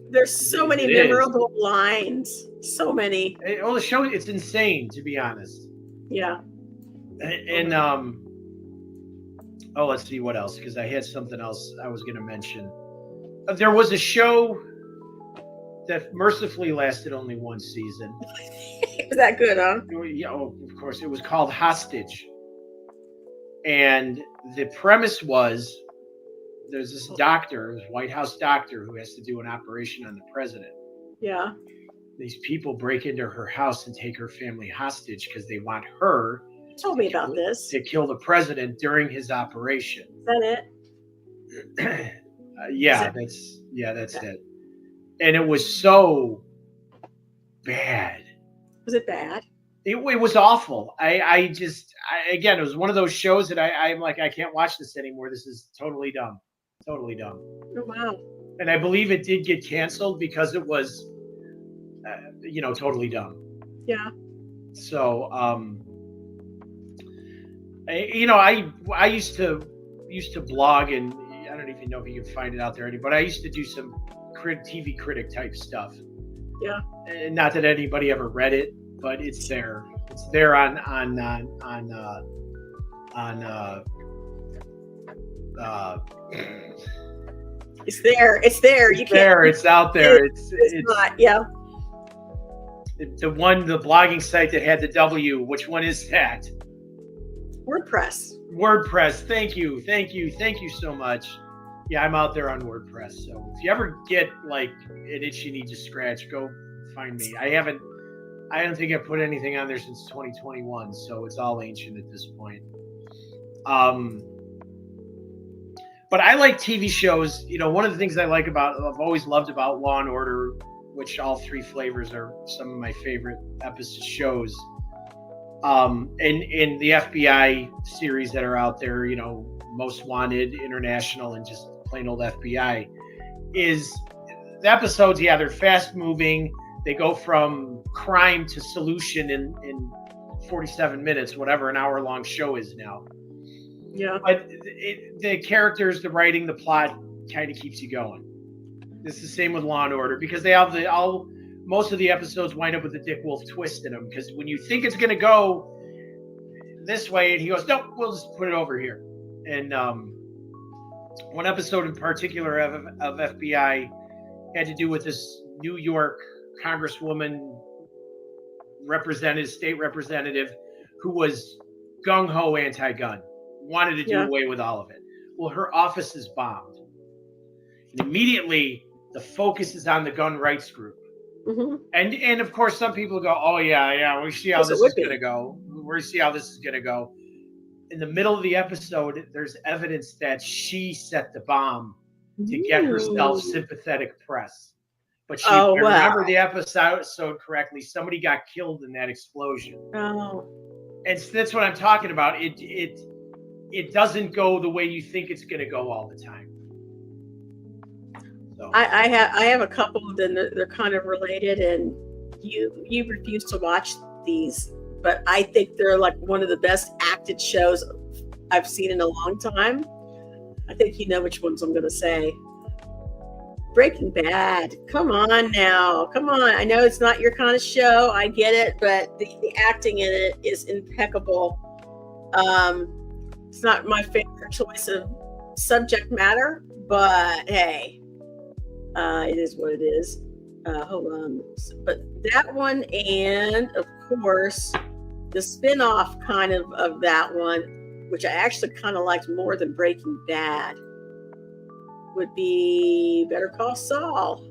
Speaker 1: There's so many memorable lines. So many.
Speaker 2: The show, it's insane, to be honest.
Speaker 1: Yeah.
Speaker 2: And let's see what else, because I had something else I was going to mention. There was a show that mercifully lasted only one season.
Speaker 1: Was that good, huh?
Speaker 2: Yeah, of course. It was called Hostage. And the premise was there's this doctor, this White House doctor, who has to do an operation on the president.
Speaker 1: Yeah.
Speaker 2: These people break into her house and take her family hostage because they want her
Speaker 1: told me about this.
Speaker 2: to kill the president during his operation.
Speaker 1: Is that it?
Speaker 2: That's it. And it was so bad.
Speaker 1: Was it bad?
Speaker 2: It was awful. Again, it was one of those shows that I'm like, I can't watch this anymore. This is totally dumb. Totally dumb.
Speaker 1: Oh, wow.
Speaker 2: And I believe it did get canceled because it was, totally dumb.
Speaker 1: Yeah.
Speaker 2: So, I used to blog, and I don't even know if you can find it out there, but I used to do some TV critic type stuff.
Speaker 1: Yeah.
Speaker 2: And not that anybody ever read it, but it's there. It's there on
Speaker 1: It's there. It's there.
Speaker 2: It's there. It's out there. It's
Speaker 1: not. Yeah.
Speaker 2: The blogging site that had the W. Which one is that?
Speaker 1: WordPress.
Speaker 2: Thank you so much. Yeah, I'm out there on WordPress. So if you ever get like an itch you need to scratch, go find me. I don't think I've put anything on there since 2021, so it's all ancient at this point. But I like TV shows. One of the things I've always loved about Law and Order, which all three flavors are some of my favorite episode shows. And the FBI series that are out there, Most Wanted, International, and just plain old FBI, is the episodes. Yeah, they're fast moving. They go from crime to solution in 47 minutes, whatever an hour long show is now.
Speaker 1: Yeah.
Speaker 2: But the characters, the writing, the plot kind of keeps you going. It's the same with Law and Order because they have most of the episodes wind up with a Dick Wolf twist in them, because when you think it's going to go this way, and he goes, nope, we'll just put it over here. And one episode in particular of FBI had to do with this New York Congresswoman state representative, who was gung-ho anti-gun, wanted to do away with all of it. Well, her office is bombed. And immediately, the focus is on the gun rights group.
Speaker 1: Mm-hmm.
Speaker 2: And of course, some people go, oh, yeah, we see how this is going to go. We see how this is going to go. In the middle of the episode, there's evidence that she set the bomb to get herself sympathetic press. But if I remember the episode correctly, somebody got killed in that explosion.
Speaker 1: Oh.
Speaker 2: And that's what I'm talking about. It doesn't go the way you think it's going to go all the time. So.
Speaker 1: I have a couple of them. They're kind of related, and you refuse to watch these, but I think they're like one of the best acted shows I've seen in a long time. I think you know which ones I'm going to say. Breaking Bad. Come on now. Come on. I know it's not your kind of show. I get it, but the acting in it is impeccable. It's not my favorite choice of subject matter, but hey, it is what it is. Hold on. But that one, and of course, the spin-off kind of that one, which I actually kind of liked more than Breaking Bad, would be Better Call Saul.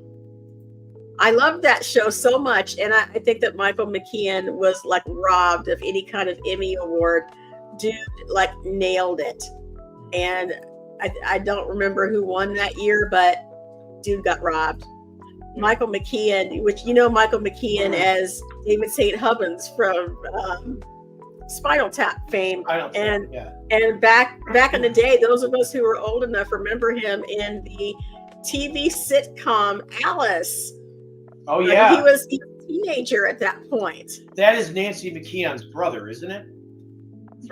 Speaker 1: I love that show so much, and I think that Michael McKean was like robbed of any kind of Emmy award. Dude like nailed it. And I don't remember who won that year, but dude got robbed. Michael McKean, which Michael McKean as David St. Hubbins from Spinal Tap fame. And back in the day, those of us who were old enough remember him in the TV sitcom Alice.
Speaker 2: Oh yeah.
Speaker 1: He was a teenager at that point.
Speaker 2: That is Nancy McKeon's brother, isn't it?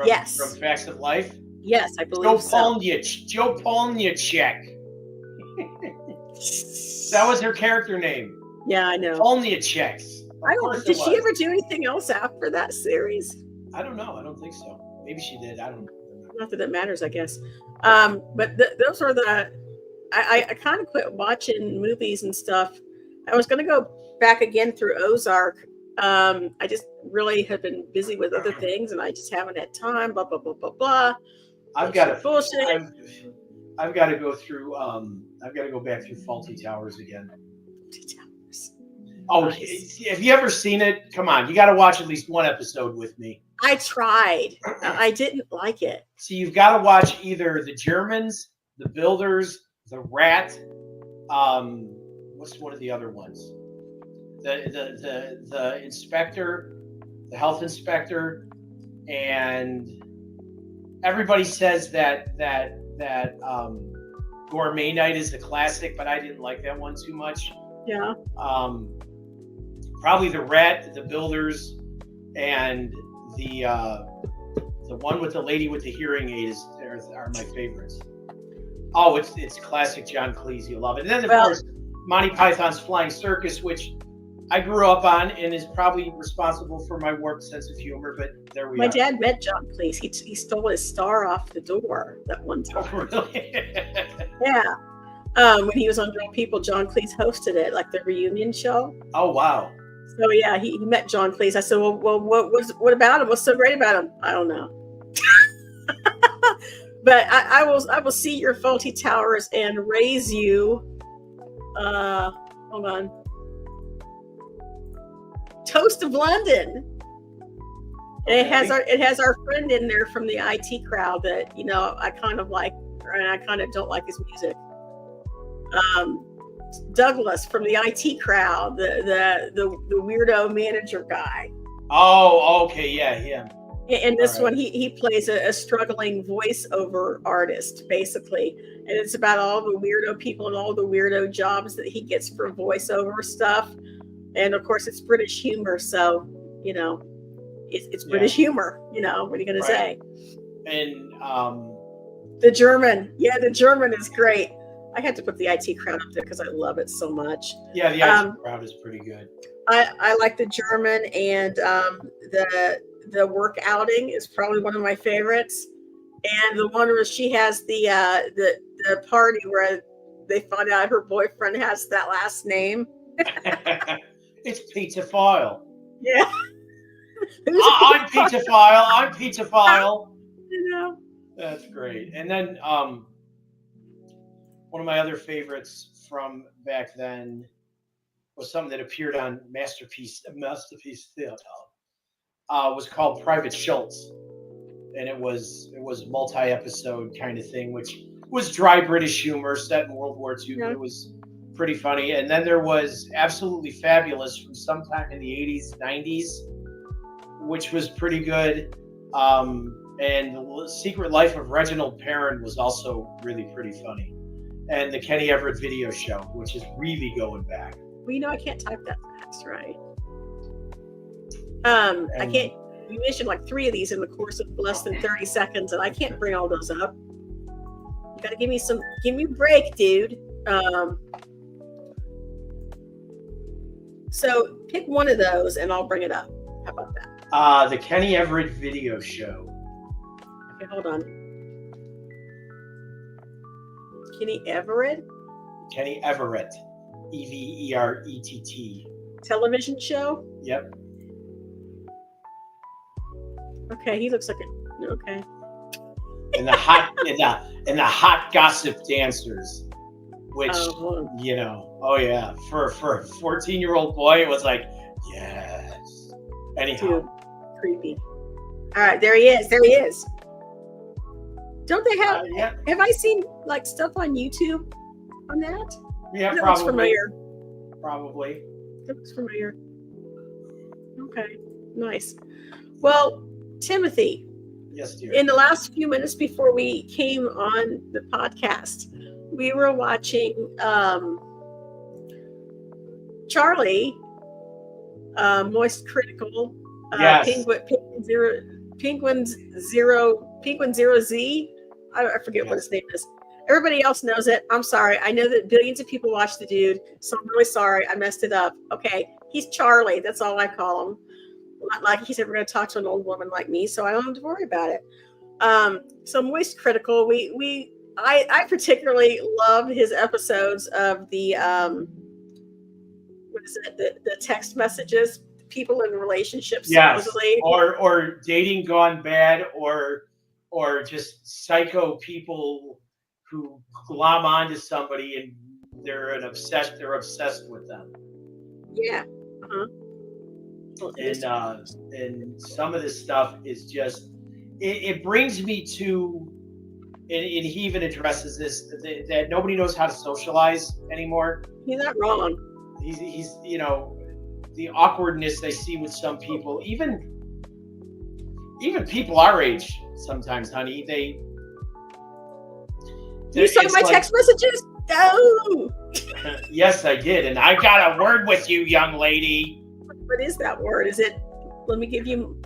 Speaker 1: Yes.
Speaker 2: From Facts of Life?
Speaker 1: Yes, I believe so.
Speaker 2: Joe Polniachek. That was her character name.
Speaker 1: Yeah, I know.
Speaker 2: Polniacheks.
Speaker 1: Did she ever do anything else after that series?
Speaker 2: I don't know. I don't think so. Maybe she did. I don't know.
Speaker 1: Not that it matters, I guess. But those are I kind of quit watching movies and stuff. I was going to go back again through Ozark. I just really have been busy with other things, and I just haven't had time. Blah blah blah blah blah.
Speaker 2: I've got to
Speaker 1: bullshit.
Speaker 2: I've got to go through. I've got to go back through Faulty Towers again.
Speaker 1: Faulty Towers.
Speaker 2: Oh,
Speaker 1: Nice.
Speaker 2: have you ever seen it? Come on, you got to watch at least one episode with me.
Speaker 1: I tried. I didn't like it.
Speaker 2: So you've got to watch either the Germans, the Builders, the Rat. What's one of the other ones? The inspector, the health inspector, and everybody says that Gourmet Night is the classic, but I didn't like that one too much.
Speaker 1: Yeah.
Speaker 2: Probably the Rat, the Builders, and the one with the lady with the hearing aid are my favorites. Oh, it's classic John Cleese. You love it. And then, of course, Monty Python's Flying Circus, which I grew up on and is probably responsible for my warped sense of humor, but there we are.
Speaker 1: My dad met John Cleese. He stole his star off the door that one time.
Speaker 2: Oh, really?
Speaker 1: Yeah. When he was on Real People, John Cleese hosted it, like the reunion show.
Speaker 2: Oh, wow.
Speaker 1: So yeah, he met John Cleese. I said, well, what about him? What's so great about him? I don't know. But I will see your faulty towers and raise you. Hold on. Toast of London. And it has our friend in there from the IT crowd that I kind of like, and I kind of don't like his music. Douglas from the IT crowd, the weirdo manager guy.
Speaker 2: Oh, okay, yeah, him.
Speaker 1: And this one, he plays a struggling voiceover artist, basically. And it's about all the weirdo people and all the weirdo jobs that he gets for voiceover stuff. And of course, it's British humor. So, it's British humor. What are you going to say?
Speaker 2: And
Speaker 1: the German. Yeah, the German is great. I had to put the IT crowd up there because I love it so much.
Speaker 2: Yeah, the IT crowd is pretty good.
Speaker 1: I like the German, and the work outing is probably one of my favorites. And the one where she has the party where they find out her boyfriend has that last name.
Speaker 2: It's Peter File.
Speaker 1: Yeah.
Speaker 2: I'm Peter File. I'm Peter File. That's great. And then one of my other favorites from back then was something that appeared on Masterpiece Theater. Was called Private Schultz, and it was multi-episode kind of thing, which was dry British humor set in World War II. Yeah. But it was pretty funny. And then there was Absolutely Fabulous from sometime in the 80s, 90s, which was pretty good. And The Secret Life of Reginald Perrin was also really pretty funny. And the Kenny Everett video show, which is really going back.
Speaker 1: Well, I can't type that fast, right? I can't. You mentioned like 3 of these in the course of less than 30 seconds, and I can't bring all those up. You gotta give me a break, dude. So pick one of those, and I'll bring it up. How about that?
Speaker 2: The Kenny Everett video show.
Speaker 1: Okay, hold on. Kenny Everett.
Speaker 2: Kenny Everett, Everett.
Speaker 1: Television show.
Speaker 2: Yep.
Speaker 1: Okay, he looks like it. Okay.
Speaker 2: And the hot gossip dancers, which oh yeah, for a 14-year-old boy, it was like yes. Anyhow,
Speaker 1: dude, creepy. All right, there he is. Don't they have?
Speaker 2: Yeah.
Speaker 1: Have I seen like stuff on YouTube on that?
Speaker 2: Yeah,
Speaker 1: that
Speaker 2: probably.
Speaker 1: Looks familiar.
Speaker 2: Probably.
Speaker 1: That looks familiar. Okay, nice. Well, Timothy.
Speaker 2: Yes, dear.
Speaker 1: In the last few minutes before we came on the podcast, we were watching Charlie, Moist Critical,
Speaker 2: yes.
Speaker 1: Penguin Zero Z. I forget what his name is. Everybody else knows it. I'm sorry. I know that billions of people watch the dude, so I'm really sorry. I messed it up. Okay, he's Charlie. That's all I call him. Not like he's ever going to talk to an old woman like me, so I don't have to worry about it. So Moist Critical, I particularly loved his episodes of the what is it? The text messages, people in relationships, supposedly.
Speaker 2: Or dating gone bad, or just psycho people who glom onto somebody and they're obsessed with them.
Speaker 1: Yeah. Uh-huh. Well,
Speaker 2: And some of this stuff is just it brings me to, and he even addresses this, that nobody knows how to socialize anymore.
Speaker 1: he's not wrong.
Speaker 2: He's the awkwardness I see with some people, even people our age sometimes, honey,
Speaker 1: You saw my text messages? No.
Speaker 2: Yes, I did, and I got a word with you, young lady.
Speaker 1: What is that word? Is it? Let me give you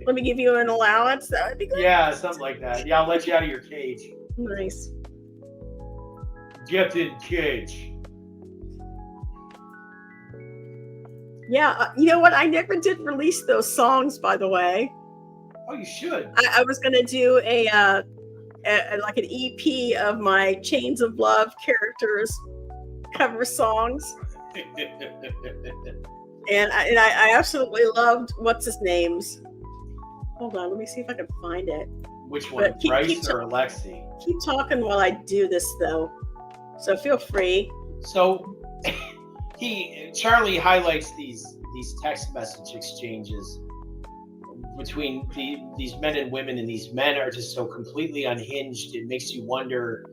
Speaker 1: an allowance. That would be good.
Speaker 2: Yeah, something like that. Yeah, I'll let you out of your cage.
Speaker 1: Nice.
Speaker 2: Get in cage.
Speaker 1: Yeah, you know what? I never did release those songs, by the way.
Speaker 2: Oh, you should.
Speaker 1: I was gonna do a like an EP of my Chains of Love characters cover songs, and I absolutely loved what's his name's. Hold on, let me see if I can find it.
Speaker 2: Which one, Bryce or Alexi?
Speaker 1: Keep talking while I do this, though. So feel free.
Speaker 2: So Charlie highlights these text message exchanges between these men and women, and these men are just so completely unhinged. It makes you wonder,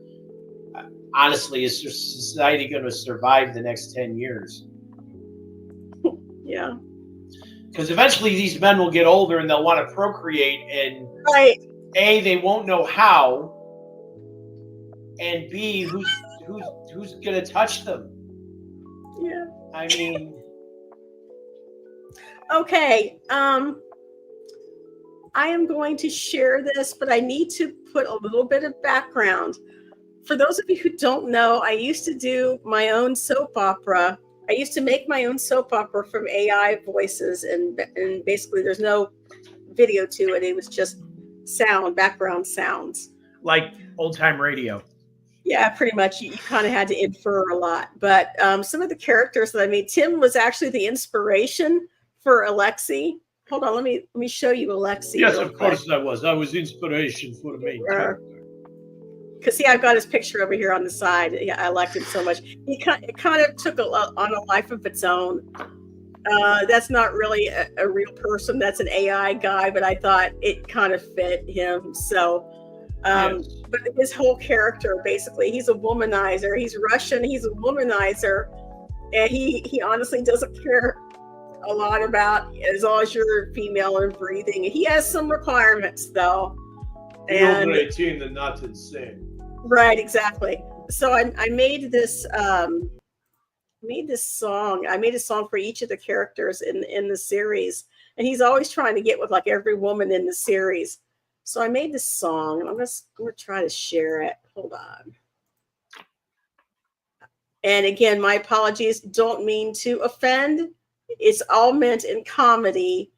Speaker 2: honestly, is society going to survive the next 10 years?
Speaker 1: Yeah.
Speaker 2: Because eventually these men will get older and they'll want to procreate, and
Speaker 1: right.
Speaker 2: A, they won't know how, and B, who's going to touch them?
Speaker 1: Yeah.
Speaker 2: I mean,
Speaker 1: okay. I am going to share this, but I need to put a little bit of background. For those of you who don't know, I used to do my own soap opera. I used to make my own soap opera from AI voices, and basically there's no video to it. It was just background sounds.
Speaker 2: Like old-time radio.
Speaker 1: Yeah, pretty much. You kind of had to infer a lot. But some of the characters that I made, Tim was actually the inspiration for Alexi. Hold on, let me show you Alexi.
Speaker 2: Yes, of course I was. I was inspiration for the main character.
Speaker 1: Because see, I've got his picture over here on the side. Yeah, I liked him so much. It kind of took on a life of its own. That's not really a real person. That's an AI guy, but I thought it kind of fit him. So, yes. But his whole character, basically, he's a womanizer. He's Russian. He's a womanizer, and he honestly doesn't care a lot about, as long as you're female and breathing. He has some requirements, though.
Speaker 2: And over 18 and not insane.
Speaker 1: Right, exactly. So I made this song. I made a song for each of the characters in the series, and he's always trying to get with like every woman in the series. So I made this song, and I'm going to try to share it. Hold on. And again, my apologies. Don't mean to offend. It's all meant in comedy,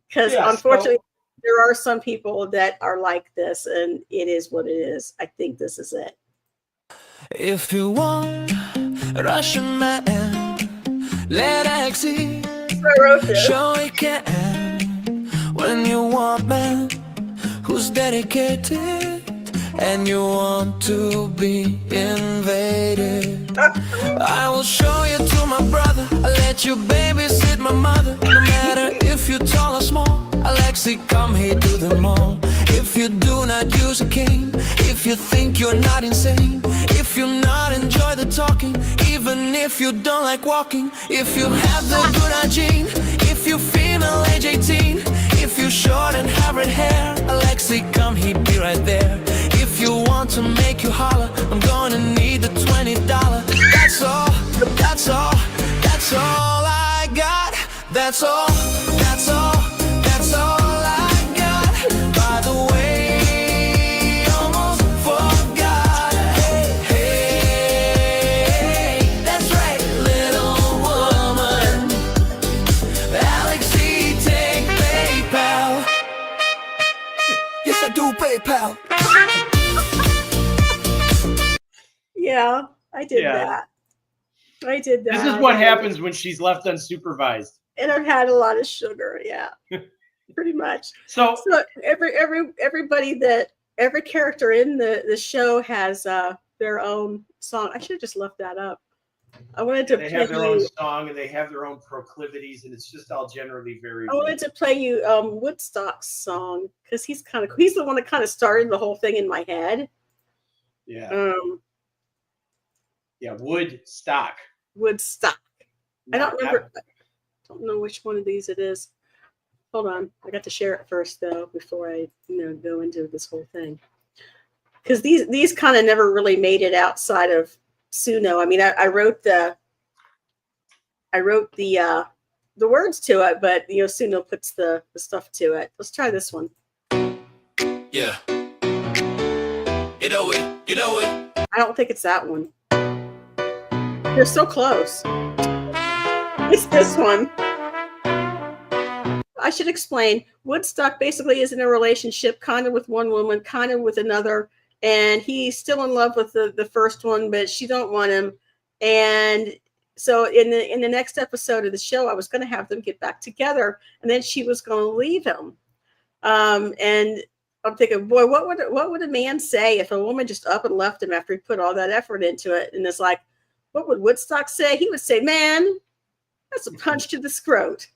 Speaker 1: because unfortunately, there are some people that are like this, and it is what it is. I think this is it.
Speaker 3: If you want a Russian man, let Alexi show he can. When you want man who's dedicated, and you want to be invaded, I will show you to my brother. I'll let you babysit my mother. No matter if you're tall or small, Alexi, come here to the mall. If you do not use a cane, if you think you're not insane, if you not enjoy the talking, even if you don't like walking, if you have the good hygiene, if you female age 18, if you're short and have red hair, Alexi, come, he'd be right there. If you want to make you holler, I'm gonna need the $20. That's all, that's all, that's all I got. That's all, that's all, that's all I got. By the way, almost forgot. Hey, hey, that's right, little woman. Alexi, take PayPal. Yes, I do PayPal.
Speaker 1: Yeah, I did that. I did that.
Speaker 2: This is what happens when she's left unsupervised.
Speaker 1: And I've had a lot of sugar, yeah, pretty much. So every character in the show has their own song. I should have just left that up. I wanted to
Speaker 2: They
Speaker 1: play
Speaker 2: have their own
Speaker 1: you.
Speaker 2: song and they have their own proclivities, and it's just all generally very.
Speaker 1: I wanted to play you Woodstock's song because he's the one that kind of started the whole thing in my head.
Speaker 2: Yeah. Yeah, Woodstock.
Speaker 1: Woodstock. I
Speaker 2: Not
Speaker 1: don't remember. I don't know which one of these it is. Hold on. I got to share it first though before I go into this whole thing. Because these kind of never really made it outside of Suno. I mean, I wrote the words to it, but Suno puts the stuff to it. Let's try this one.
Speaker 3: Yeah. You know it.
Speaker 1: I don't think it's that one. You're so close. It's this one. I should explain. Woodstock basically is in a relationship, kind of with one woman, kind of with another, and he's still in love with the first one, but she don't want him. And so in the next episode of the show, I was going to have them get back together, and then she was going to leave him. And I'm thinking, boy, what would a man say if a woman just up and left him after he put all that effort into it? And it's like, what would Woodstock say? He would say, man, that's a punch to the scrot.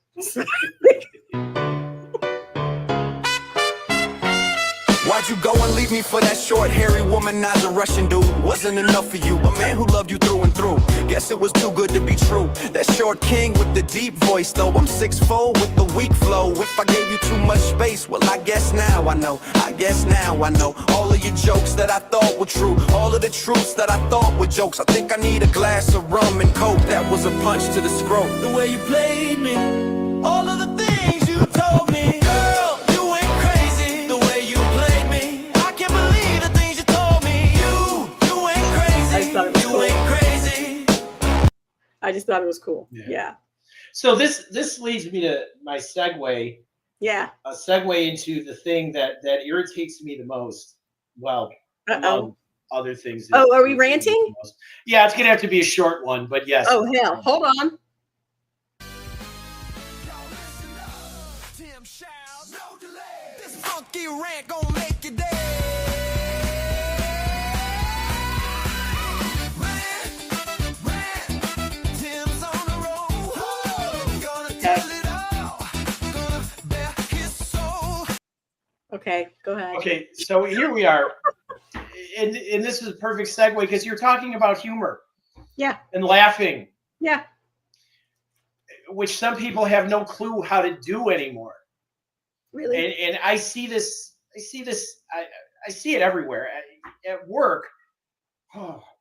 Speaker 3: Why'd you go and leave me for that short, hairy womanizer Russian dude? Wasn't enough for you, a man who loved you through and through. Guess it was too good to be true. That short king with the deep voice, though I'm 6'4" with the weak flow. If I gave you too much space, well, I guess now I know. All of your jokes that I thought were true, all of the truths that I thought were jokes. I think I need a glass of rum and coke. That was a punch to the scrote. The way you played me, all of the things you told me, girl, you ain't crazy. The way you played me, I can't believe the things you told me. You ain't crazy. You ain't crazy.
Speaker 1: I just thought it was cool. Yeah.
Speaker 2: So this leads me to my segue.
Speaker 1: Yeah.
Speaker 2: A segue into the thing that irritates me the most. Well, among other things.
Speaker 1: Oh, are we ranting?
Speaker 2: Yeah, it's gonna have to be a short one, but yes.
Speaker 1: Oh hell, hold on.
Speaker 3: This funky rant gonna make you dead. Tim's on the road. Gonna tell it all. Gonna bear his soul.
Speaker 1: Okay, go ahead.
Speaker 2: Okay, so here we are. And this is a perfect segue because you're talking about humor.
Speaker 1: Yeah.
Speaker 2: And laughing.
Speaker 1: Yeah.
Speaker 2: Which some people have no clue how to do anymore.
Speaker 1: Really?
Speaker 2: And I see this. I see it everywhere. At work,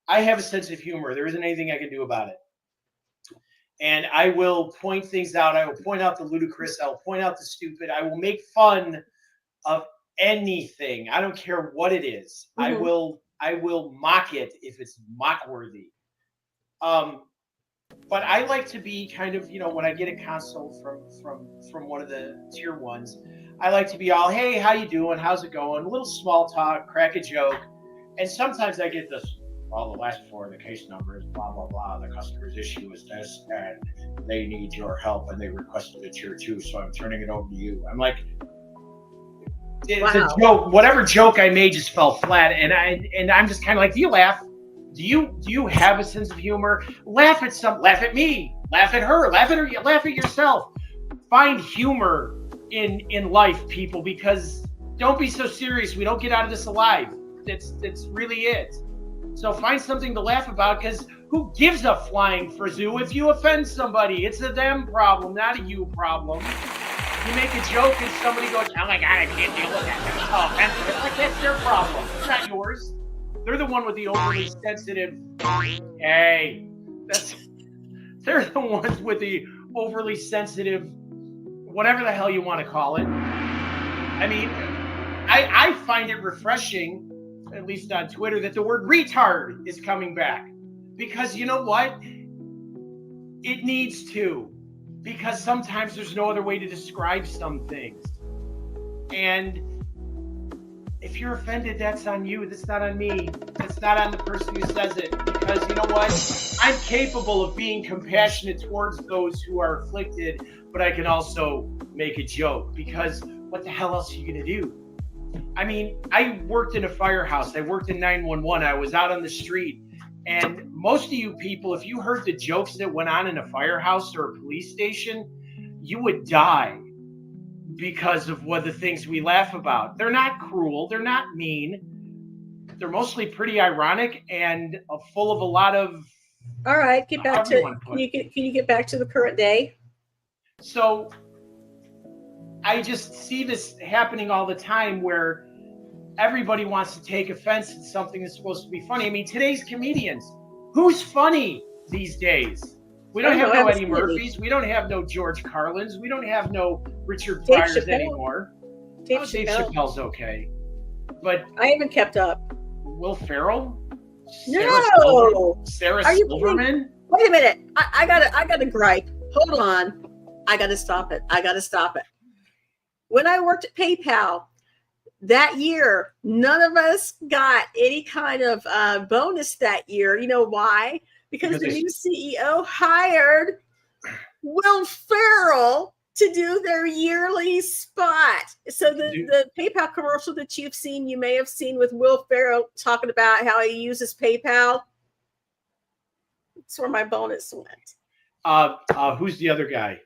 Speaker 2: I have a sense of humor. There isn't anything I can do about it. And I will point things out. I will point out the ludicrous. I will point out the stupid. I will make fun of anything. I don't care what it is.
Speaker 1: Mm-hmm.
Speaker 2: I will mock it if it's mock worthy. But I like to be kind of, when I get a consult from one of the tier ones, I like to be all, hey, how you doing? How's it going? A little small talk, crack a joke. And sometimes I get this, well, the last four of the case numbers, blah, blah, blah. The customer's issue is this, and they need your help, and they requested a tier 2, so I'm turning it over to you. I'm like, the joke, whatever joke I made just fell flat, and I'm just kind of like, do you laugh? Do you have a sense of humor? Laugh at me, laugh at her, laugh at yourself. Find humor in life, people, because don't be so serious. We don't get out of this alive. That's really it. So find something to laugh about, because who gives a flying frizzoo if you offend somebody? It's a them problem, not a you problem. You make a joke and somebody goes, oh my God, I can't deal with that. That's so offensive. It's like, that's their problem. It's not yours. They're the one with the overly sensitive. Hey, they're the ones with the overly sensitive, whatever the hell you want to call it. I mean, I find it refreshing, at least on Twitter, that the word retard is coming back. Because you know what? It needs to. Because sometimes there's no other way to describe some things. And if you're offended, that's on you. That's not on me. That's not on the person who says it. Because you know what? I'm capable of being compassionate towards those who are afflicted, but I can also make a joke. Because what the hell else are you going to do? I mean, I worked in a firehouse. I worked in 911. I was out on the street. And most of you people, if you heard the jokes that went on in a firehouse or a police station, you would die because of what the things we laugh about. They're not cruel. They're not mean. They're mostly pretty ironic and full of a lot of.
Speaker 1: All right, get back to. Can you get back to the current day?
Speaker 2: So I just see this happening all the time where everybody wants to take offense at something that's supposed to be funny. I mean, today's comedians, who's funny these days? We don't have no Eddie Murphys. We don't have no George Carlins. We don't have no Richard Pryors anymore. Dave Chappelle's okay. But
Speaker 1: I haven't kept up.
Speaker 2: Will Ferrell?
Speaker 1: No.
Speaker 2: Sarah Silverman?
Speaker 1: Wait a minute. I gotta gripe. Hold on. I gotta stop it. When I worked at PayPal that year, none of us got any kind of bonus that year. You know why? Because the new CEO hired Will Ferrell to do their yearly spot. So the PayPal commercial that you may have seen with Will Ferrell talking about how he uses PayPal. That's where my bonus went.
Speaker 2: Who's the other guy?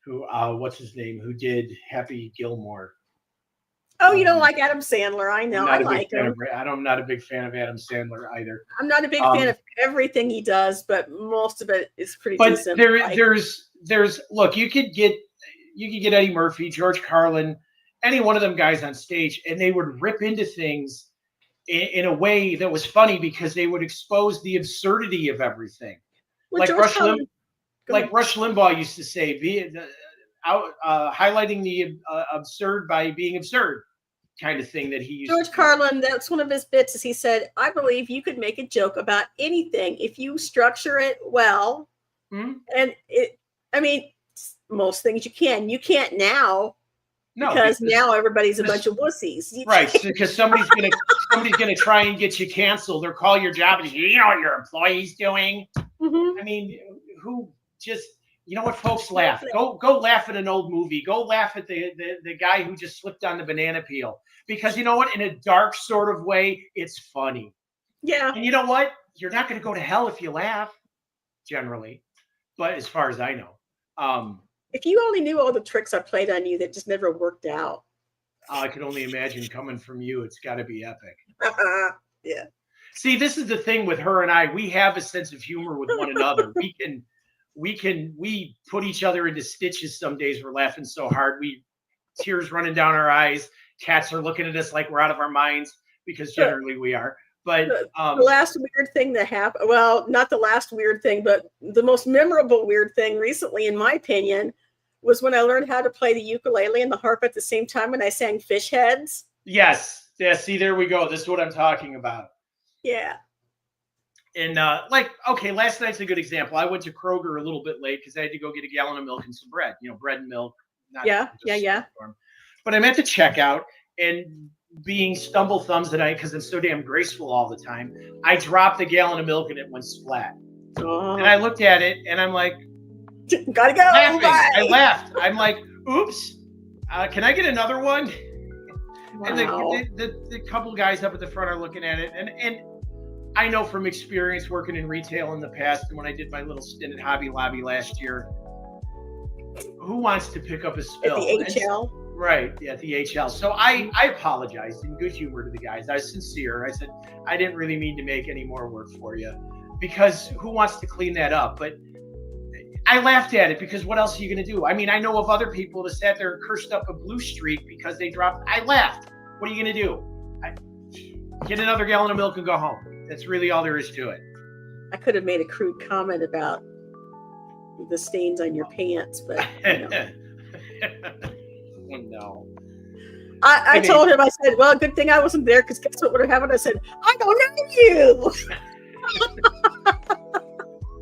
Speaker 2: Who? What's his name? Who did Happy Gilmore?
Speaker 1: Oh, you don't like Adam Sandler? I know. I like him.
Speaker 2: I'm not a big fan of Adam Sandler either.
Speaker 1: I'm not a big fan of everything he does, but most of it is pretty decent.
Speaker 2: But there's look, you could get Eddie Murphy, George Carlin, any one of them guys on stage, and they would rip into things in a way that was funny because they would expose the absurdity of everything. Well, like Rush Limbaugh used to say, highlighting the absurd by being absurd, kind of thing that he used.
Speaker 1: George Carlin, that's one of his bits. Is he said, "I believe you could make a joke about anything if you structure it well." Mm-hmm. And most things you can. You can't now. No, because now everybody's a bunch of wussies.
Speaker 2: Right, because somebody's gonna try and get you canceled or call your job and say, you know what your employee's doing. Mm-hmm. I mean, who just, you know what, folks, laugh. Go laugh at an old movie. Go laugh at the guy who just slipped on the banana peel. Because you know what, in a dark sort of way, it's funny.
Speaker 1: Yeah.
Speaker 2: And you know what? You're not gonna go to hell if you laugh, generally. But as far as I know.
Speaker 1: If you only knew all the tricks I played on you that just never worked out.
Speaker 2: I can only imagine coming from you. It's got to be epic.
Speaker 1: Yeah.
Speaker 2: See, this is the thing with her and I. We have a sense of humor with one another. We put each other into stitches some days. We're laughing so hard. Tears running down our eyes. Cats are looking at us like we're out of our minds because generally we are. But
Speaker 1: the last weird thing that happened, well, not the last weird thing, but the most memorable weird thing recently, in my opinion, was when I learned how to play the ukulele and the harp at the same time and I sang Fish Heads.
Speaker 2: Yes. Yeah, see, there we go. This is what I'm talking about.
Speaker 1: Yeah.
Speaker 2: And last night's a good example. I went to Kroger a little bit late because I had to go get a gallon of milk and some bread. You know, bread and milk.
Speaker 1: Yeah.
Speaker 2: But I'm at the checkout, and being stumble thumbs tonight because I'm so damn graceful all the time, I dropped the gallon of milk and it went splat. Oh. And I looked at it and I'm like,
Speaker 1: gotta go.
Speaker 2: I laughed. I'm like, oops. Can I get another one? Wow. And the couple guys up at the front are looking at it, and I know from experience working in retail in the past, and when I did my little stint at Hobby Lobby last year, who wants to pick up a spill?
Speaker 1: At the HL?
Speaker 2: Right, at the HL. So I apologized in good humor to the guys. I was sincere. I said, I didn't really mean to make any more work for you, because who wants to clean that up? But I laughed at it because what else are you going to do? I mean, I know of other people that sat there and cursed up a blue streak because they dropped. I laughed. What are you going to do? Get another gallon of milk and go home. That's really all there is to it.
Speaker 1: I could have made a crude comment about the stains on your pants, but you know.
Speaker 2: No.
Speaker 1: I told him, I said, well, good thing I wasn't there, because guess what would have happened? I said, I don't know you.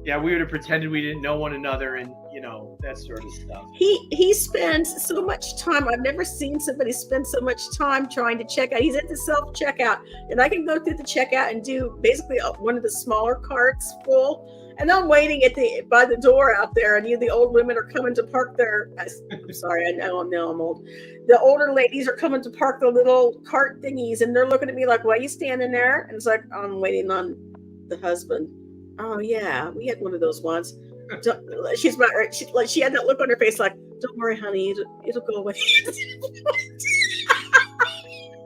Speaker 2: Yeah, we would have pretended we didn't know one another, and that sort of stuff.
Speaker 1: He spends so much time. I've never seen somebody spend so much time trying to check out. He's at the self-checkout, and I can go through the checkout and do basically one of the smaller carts full. And I'm waiting by the door out there, and the old women are coming to park their. I'm sorry, I know I'm old. The older ladies are coming to park the little cart thingies, and they're looking at me like, "Why are you standing there?" And it's like, I'm waiting on the husband. Oh yeah, we had one of those once. She's about she had that look on her face like, don't worry, honey, it'll go away.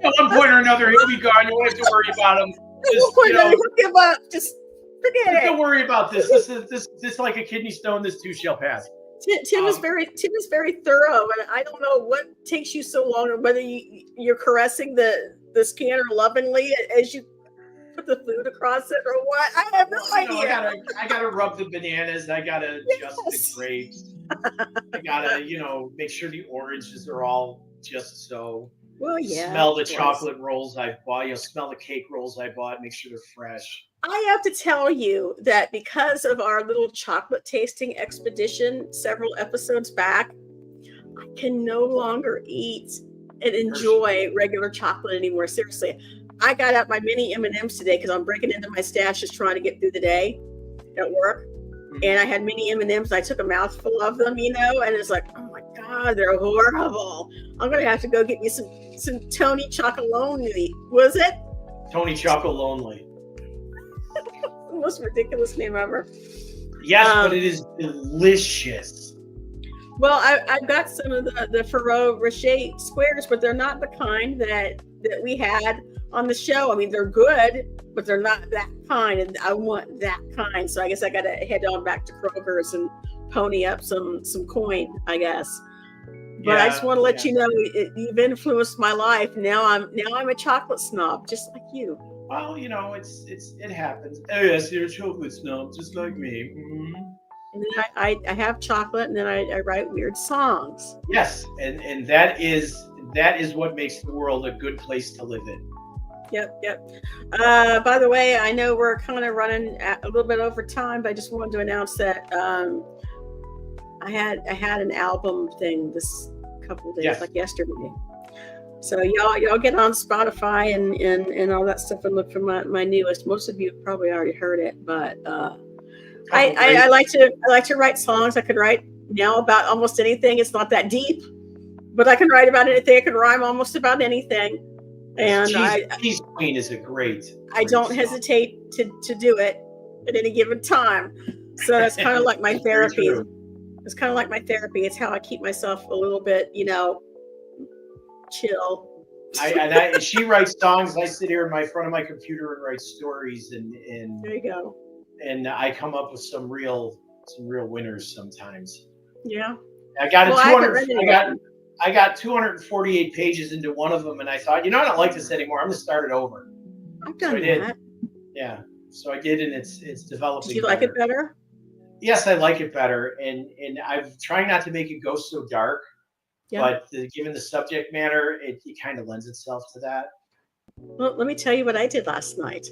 Speaker 2: At one point or another, he'll be gone. You won't have to worry about him. Just,
Speaker 1: He'll give up. Just forget it.
Speaker 2: Don't worry about this. This is like a kidney stone. This too shall pass.
Speaker 1: Tim is very thorough, and I don't know what takes you so long, or whether you're caressing the scanner lovingly as you put the food across it, or what. I have no idea.
Speaker 2: I gotta rub the bananas. I gotta adjust the grapes. I gotta make sure the oranges are all just so.
Speaker 1: Well, yeah.
Speaker 2: Smell the chocolate rolls I bought. Smell the cake rolls I bought. Make sure they're fresh.
Speaker 1: I have to tell you that because of our little chocolate tasting expedition several episodes back, I can no longer eat and enjoy regular chocolate anymore. Seriously, I got out my mini M&Ms today because I'm breaking into my stash just trying to get through the day at work. And I had mini M&Ms. I took a mouthful of them, and it's like, oh my God, they're horrible. I'm going to have to go get me some Tony Chocolonely. Was it?
Speaker 2: Tony Chocolonely.
Speaker 1: The most ridiculous name ever.
Speaker 2: Yes, but it is delicious.
Speaker 1: Well, I've got some of the Ferrero Rocher squares, but they're not the kind that we had on the show. I mean, they're good, but they're not that kind, and I want that kind. So I guess I got to head on back to Kroger's and pony up some coin, I guess. But I just want to let you know you've influenced my life. Now I'm a chocolate snob, just like you.
Speaker 2: Well, it happens. Oh yes, you're a chocolate snob, just like me. Mm-hmm.
Speaker 1: And then I have chocolate, and then I write weird songs.
Speaker 2: Yes, and that is what makes the world a good place to live in.
Speaker 1: Yep. By the way, I know we're kind of running a little bit over time, but I just wanted to announce that I had an album thing this couple of days, like yesterday. So y'all get on Spotify and all that stuff and look for my newest. Most of you have probably already heard it, but I like to write songs. I could write now about almost anything. It's not that deep, but I can write about anything. I can rhyme almost about anything. And
Speaker 2: Cheese Queen is a great.
Speaker 1: I don't hesitate to do it at any given time. So that's kind of like my therapy. It's kind of like my therapy. It's how I keep myself a little bit, chill.
Speaker 2: She writes songs. I sit here in front of my computer and write stories, and
Speaker 1: there you go.
Speaker 2: And I come up with some real winners sometimes.
Speaker 1: Yeah.
Speaker 2: I got I got 248 pages into one of them, and I thought, I don't like this anymore. I'm going to start it over.
Speaker 1: I've done that.
Speaker 2: Yeah. So I did, and it's developing.
Speaker 1: Did you like it better?
Speaker 2: Yes, I like it better, and I'm trying not to make it go so dark. Yeah. But given the subject matter, it kind of lends itself to that.
Speaker 1: Well, let me tell you what I did last night.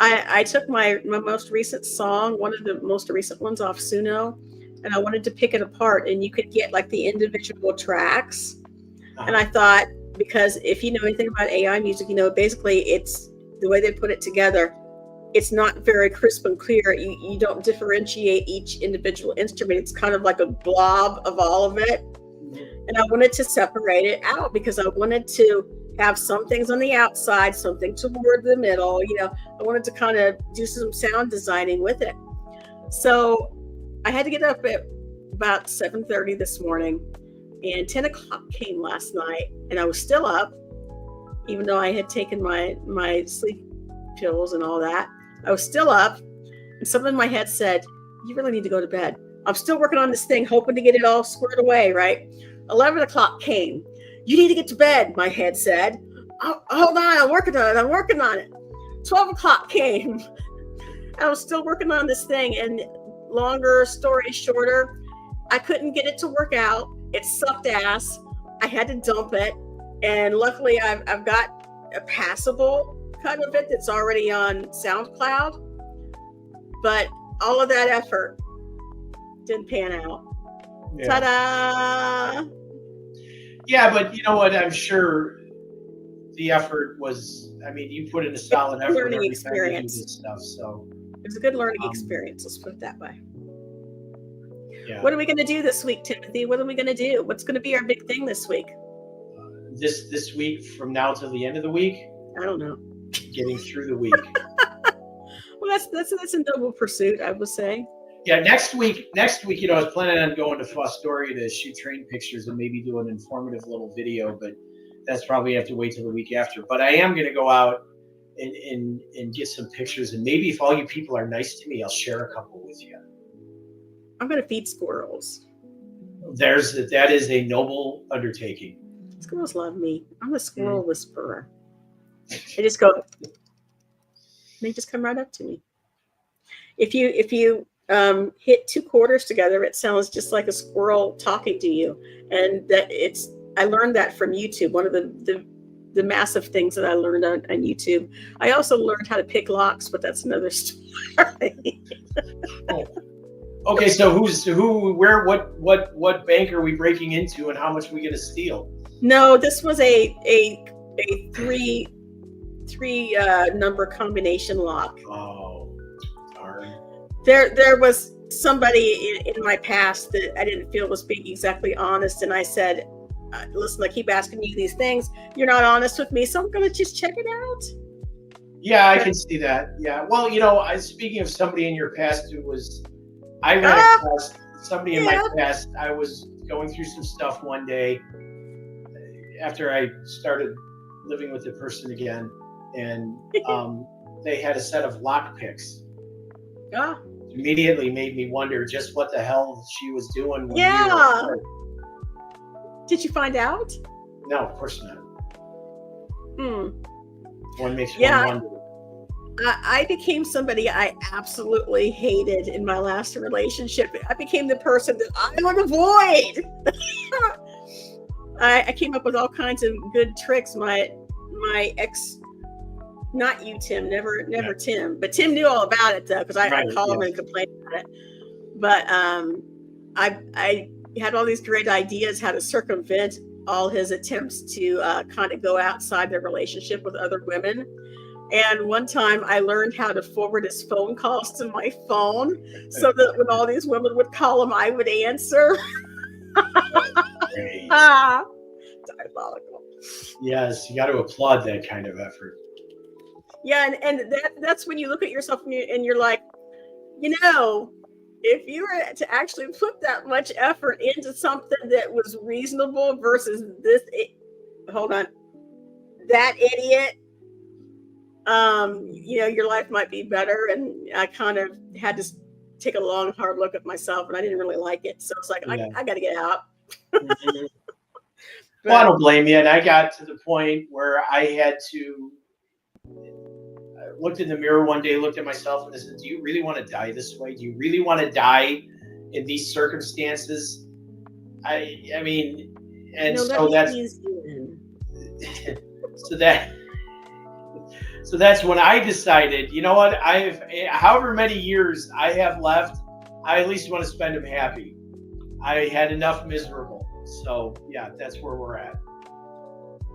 Speaker 1: I took my most recent song, one of the most recent ones off Suno, and I wanted to pick it apart, and you could get like the individual tracks. And I thought, because if you know anything about AI music, basically it's the way they put it together. It's not very crisp and clear. You don't differentiate each individual instrument. It's kind of like a blob of all of it. And I wanted to separate it out because I wanted to have some things on the outside, something toward the middle. I wanted to kind of do some sound designing with it. So I had to get up at about 7:30 this morning, and 10 o'clock came last night, and I was still up, even though I had taken my sleep pills and all that. I was still up, and something in my head said, you really need to go to bed. I'm still working on this thing, hoping to get it all squared away, right? 11 o'clock came. You need to get to bed, my head said. Oh, hold on, I'm working on it. 12 o'clock came. I was still working on this thing, and longer story shorter, I couldn't get it to work out. It sucked ass. I had to dump it, and luckily I've got a passable cut of it that's already on SoundCloud. But all of that effort didn't pan out. Yeah. Ta-da!
Speaker 2: Yeah, but you know what? I'm sure the effort was. You put in a solid effort.
Speaker 1: Learning experience.
Speaker 2: This stuff, so
Speaker 1: it was a good learning experience. Let's put it that way.
Speaker 2: Yeah.
Speaker 1: What are we going to do this week, Timothy? What are we going to do? What's going to be our big thing this week?
Speaker 2: This week, from now till the end of the week.
Speaker 1: I don't know.
Speaker 2: Getting through the week.
Speaker 1: that's a noble pursuit, I would say.
Speaker 2: Yeah, next week, I was planning on going to Fostoria to shoot train pictures and maybe do an informative little video, but that's probably have to wait till the week after. But I am going to go out and get some pictures, and maybe if all you people are nice to me, I'll share a couple with you.
Speaker 1: I'm going to feed squirrels.
Speaker 2: That is a noble undertaking.
Speaker 1: Squirrels love me. I'm a squirrel whisperer. They just go. They just come right up to me. If you hit two quarters together, it sounds just like a squirrel talking to you, and I learned that from YouTube. One of the massive things that I learned on YouTube. I also learned how to pick locks, but that's another story.
Speaker 2: Oh. Okay, so what bank are we breaking into, and how much are we going to steal?
Speaker 1: No, this was a three number combination lock.
Speaker 2: Oh, darn.
Speaker 1: There was somebody in my past that I didn't feel was being exactly honest, and I said, listen, I keep asking you these things. You're not honest with me, so I'm going to just check it out.
Speaker 2: Yeah, I can see that. Yeah. Well, speaking of somebody in your past I ran across somebody in my past. I was going through some stuff one day after I started living with the person again, and they had a set of lock picks.
Speaker 1: Ah.
Speaker 2: Immediately made me wonder just what the hell she was doing. When
Speaker 1: yeah. Did you find out?
Speaker 2: No, of course not. One makes one wonder.
Speaker 1: I became somebody I absolutely hated in my last relationship. I became the person that I would avoid. I came up with all kinds of good tricks. My ex, not you, Tim, never Tim, but Tim knew all about it though, because I called him and complained about it. But I had all these great ideas how to circumvent all his attempts to kind of go outside their relationship with other women. And one time I learned how to forward his phone calls to my phone so that when all these women would call him, I would answer. Diabolical.
Speaker 2: Yes, you got to applaud that kind of effort.
Speaker 1: Yeah, and that's when you look at yourself and you're like, if you were to actually put that much effort into something that was reasonable versus that idiot, your life might be better. And I kind of had to take a long, hard look at myself, and I didn't really like it. So it's like, I got to get out.
Speaker 2: Mm-hmm. Well, I don't blame you. And I got to the point where I had to, I looked in the mirror one day, looked at myself and I said, do you really want to die this way? Do you really want to die in these circumstances? I mean, and so that's, so that's when I decided, you know what, however many years I have left, I at least want to spend them happy. I had enough miserable. So yeah, that's where we're at.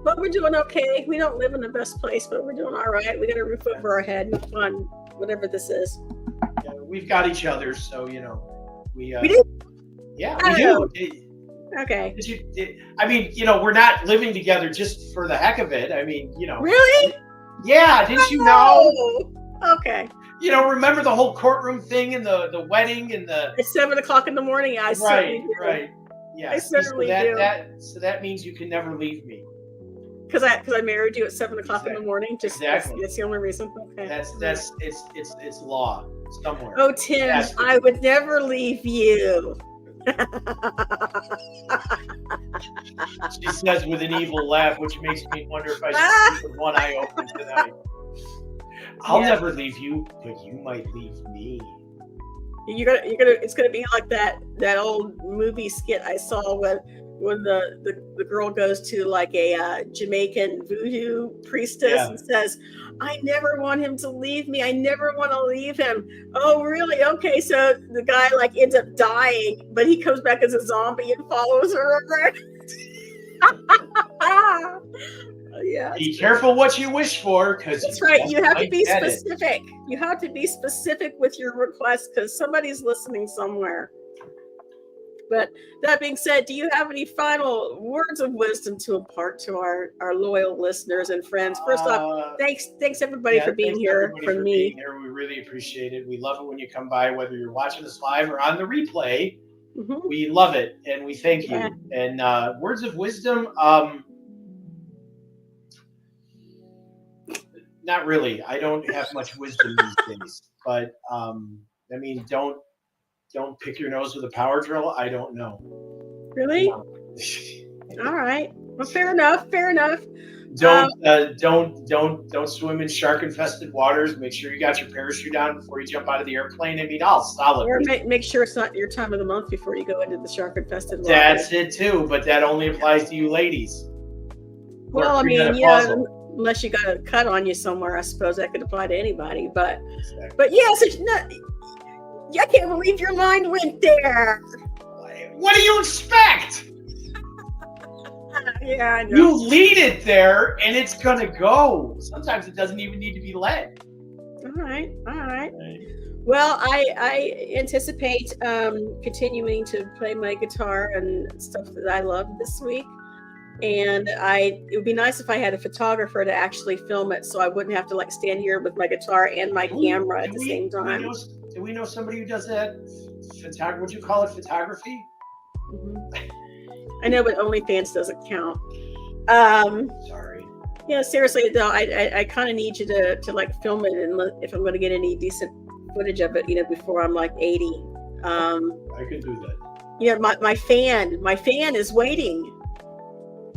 Speaker 1: But we're doing okay. We don't live in the best place, but we're doing all right. We got a roof over our head and fun, whatever this is.
Speaker 2: Yeah, we've got each other, so we
Speaker 1: do.
Speaker 2: Yeah, we do.
Speaker 1: Okay.
Speaker 2: I mean, we're not living together just for the heck of it. I mean,
Speaker 1: Really?
Speaker 2: Yeah, didn't you know?
Speaker 1: Okay.
Speaker 2: Remember the whole courtroom thing and the wedding and
Speaker 1: It's 7:00 in the morning. I certainly do.
Speaker 2: Right. Yeah.
Speaker 1: I certainly do.
Speaker 2: So that means you can never leave me.
Speaker 1: Because I married you at 7:00 in the morning.
Speaker 2: Exactly.
Speaker 1: That's the only reason. Okay.
Speaker 2: That's it's law somewhere.
Speaker 1: Oh, Tim, I would never leave you.
Speaker 2: She says with an evil laugh, which makes me wonder if I should sleep with one eye open tonight. I'll never leave you, but you might leave me.
Speaker 1: It's gonna be like that old movie skit I saw when the girl goes to like a Jamaican voodoo priestess and says, I never want him to leave me. I never want to leave him. Oh, really? Okay. So the guy like ends up dying, but he comes back as a zombie and follows her around. Yeah.
Speaker 2: Be careful what you wish for, because
Speaker 1: that's right. You have to be specific. You have to be specific with your request because somebody's listening somewhere. But that being said, do you have any final words of wisdom to impart to our loyal listeners and friends? First off, thanks everybody for being here. From me,
Speaker 2: being here. We really appreciate it. We love it when you come by, whether you're watching us live or on the replay. Mm-hmm. We love it, and we thank you. And words of wisdom, not really. I don't have much wisdom these days, but I mean, don't pick your nose with a power drill. I don't know.
Speaker 1: Really? All right. Well, fair enough.
Speaker 2: Don't swim in shark-infested waters. Make sure you got your parachute on before you jump out of the airplane. I mean, all solid.
Speaker 1: Or make sure it's not your time of the month before you go into the shark-infested water.
Speaker 2: That's it too, but that only applies to you ladies.
Speaker 1: Well, I mean, yeah, unless you got a cut on you somewhere, I suppose that could apply to anybody. But yes, it's not. I can't believe your mind went there.
Speaker 2: What do you expect?
Speaker 1: Yeah, I know.
Speaker 2: You lead it there, and it's gonna go. Sometimes it doesn't even need to be led.
Speaker 1: All right. Well, I anticipate continuing to play my guitar and stuff that I love this week. And it would be nice if I had a photographer to actually film it, so I wouldn't have to stand here with my guitar and my camera at the same time.
Speaker 2: Do we know somebody who does that? Would you call it photography?
Speaker 1: Mm-hmm. I know, but OnlyFans doesn't count.
Speaker 2: Sorry.
Speaker 1: Yeah, seriously though, I kind of need you to film it, and if I'm going to get any decent footage of it, before I'm 80.
Speaker 2: I can do that.
Speaker 1: Yeah, my fan is waiting.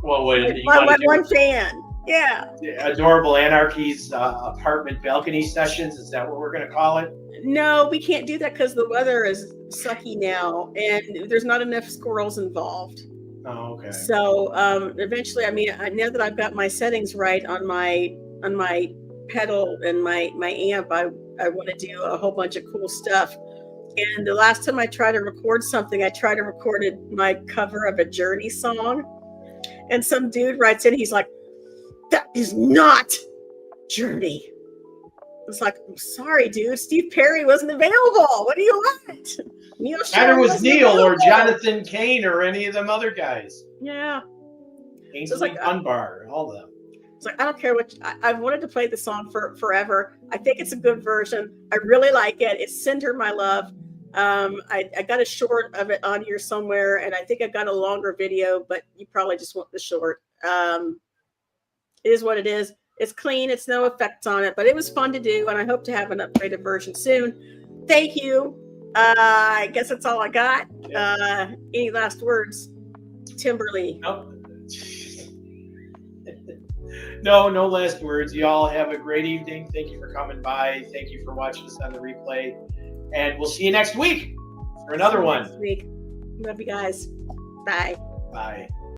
Speaker 2: Well, wait.
Speaker 1: One fan. Yeah.
Speaker 2: Adorable Anarchy's apartment balcony sessions. Is that what we're going to call it?
Speaker 1: No, we can't do that because the weather is sucky now, and there's not enough squirrels involved.
Speaker 2: Oh, okay.
Speaker 1: So eventually, I mean, now that I've got my settings right on my pedal and my amp, I want to do a whole bunch of cool stuff. And the last time I tried to record something, I recorded my cover of a Journey song. And some dude writes in, he's like, "That is not Journey." It's like, "I'm sorry, dude. Steve Perry wasn't available. What do you want?"
Speaker 2: Either was Neil or Jonathan Cain or any of them other guys.
Speaker 1: Yeah.
Speaker 2: Ainsley Dunbar, all of them.
Speaker 1: It's like, I don't care what. I've wanted to play the song for forever. I think it's a good version. I really like it. It's Send Her My Love. I got a short of it on here somewhere, and I think I got a longer video, but you probably just want the short. It is what it is. It's clean. It's no effects on it, but it was fun to do, and I hope to have an upgraded version soon. Thank you. I guess that's all I got. Yeah. Any last words, Timberly?
Speaker 2: Nope. No last words. Y'all have a great evening. Thank you for coming by. Thank you for watching us on the replay. And we'll see you next week for another one.
Speaker 1: Next week. Love you guys. Bye.
Speaker 2: Bye.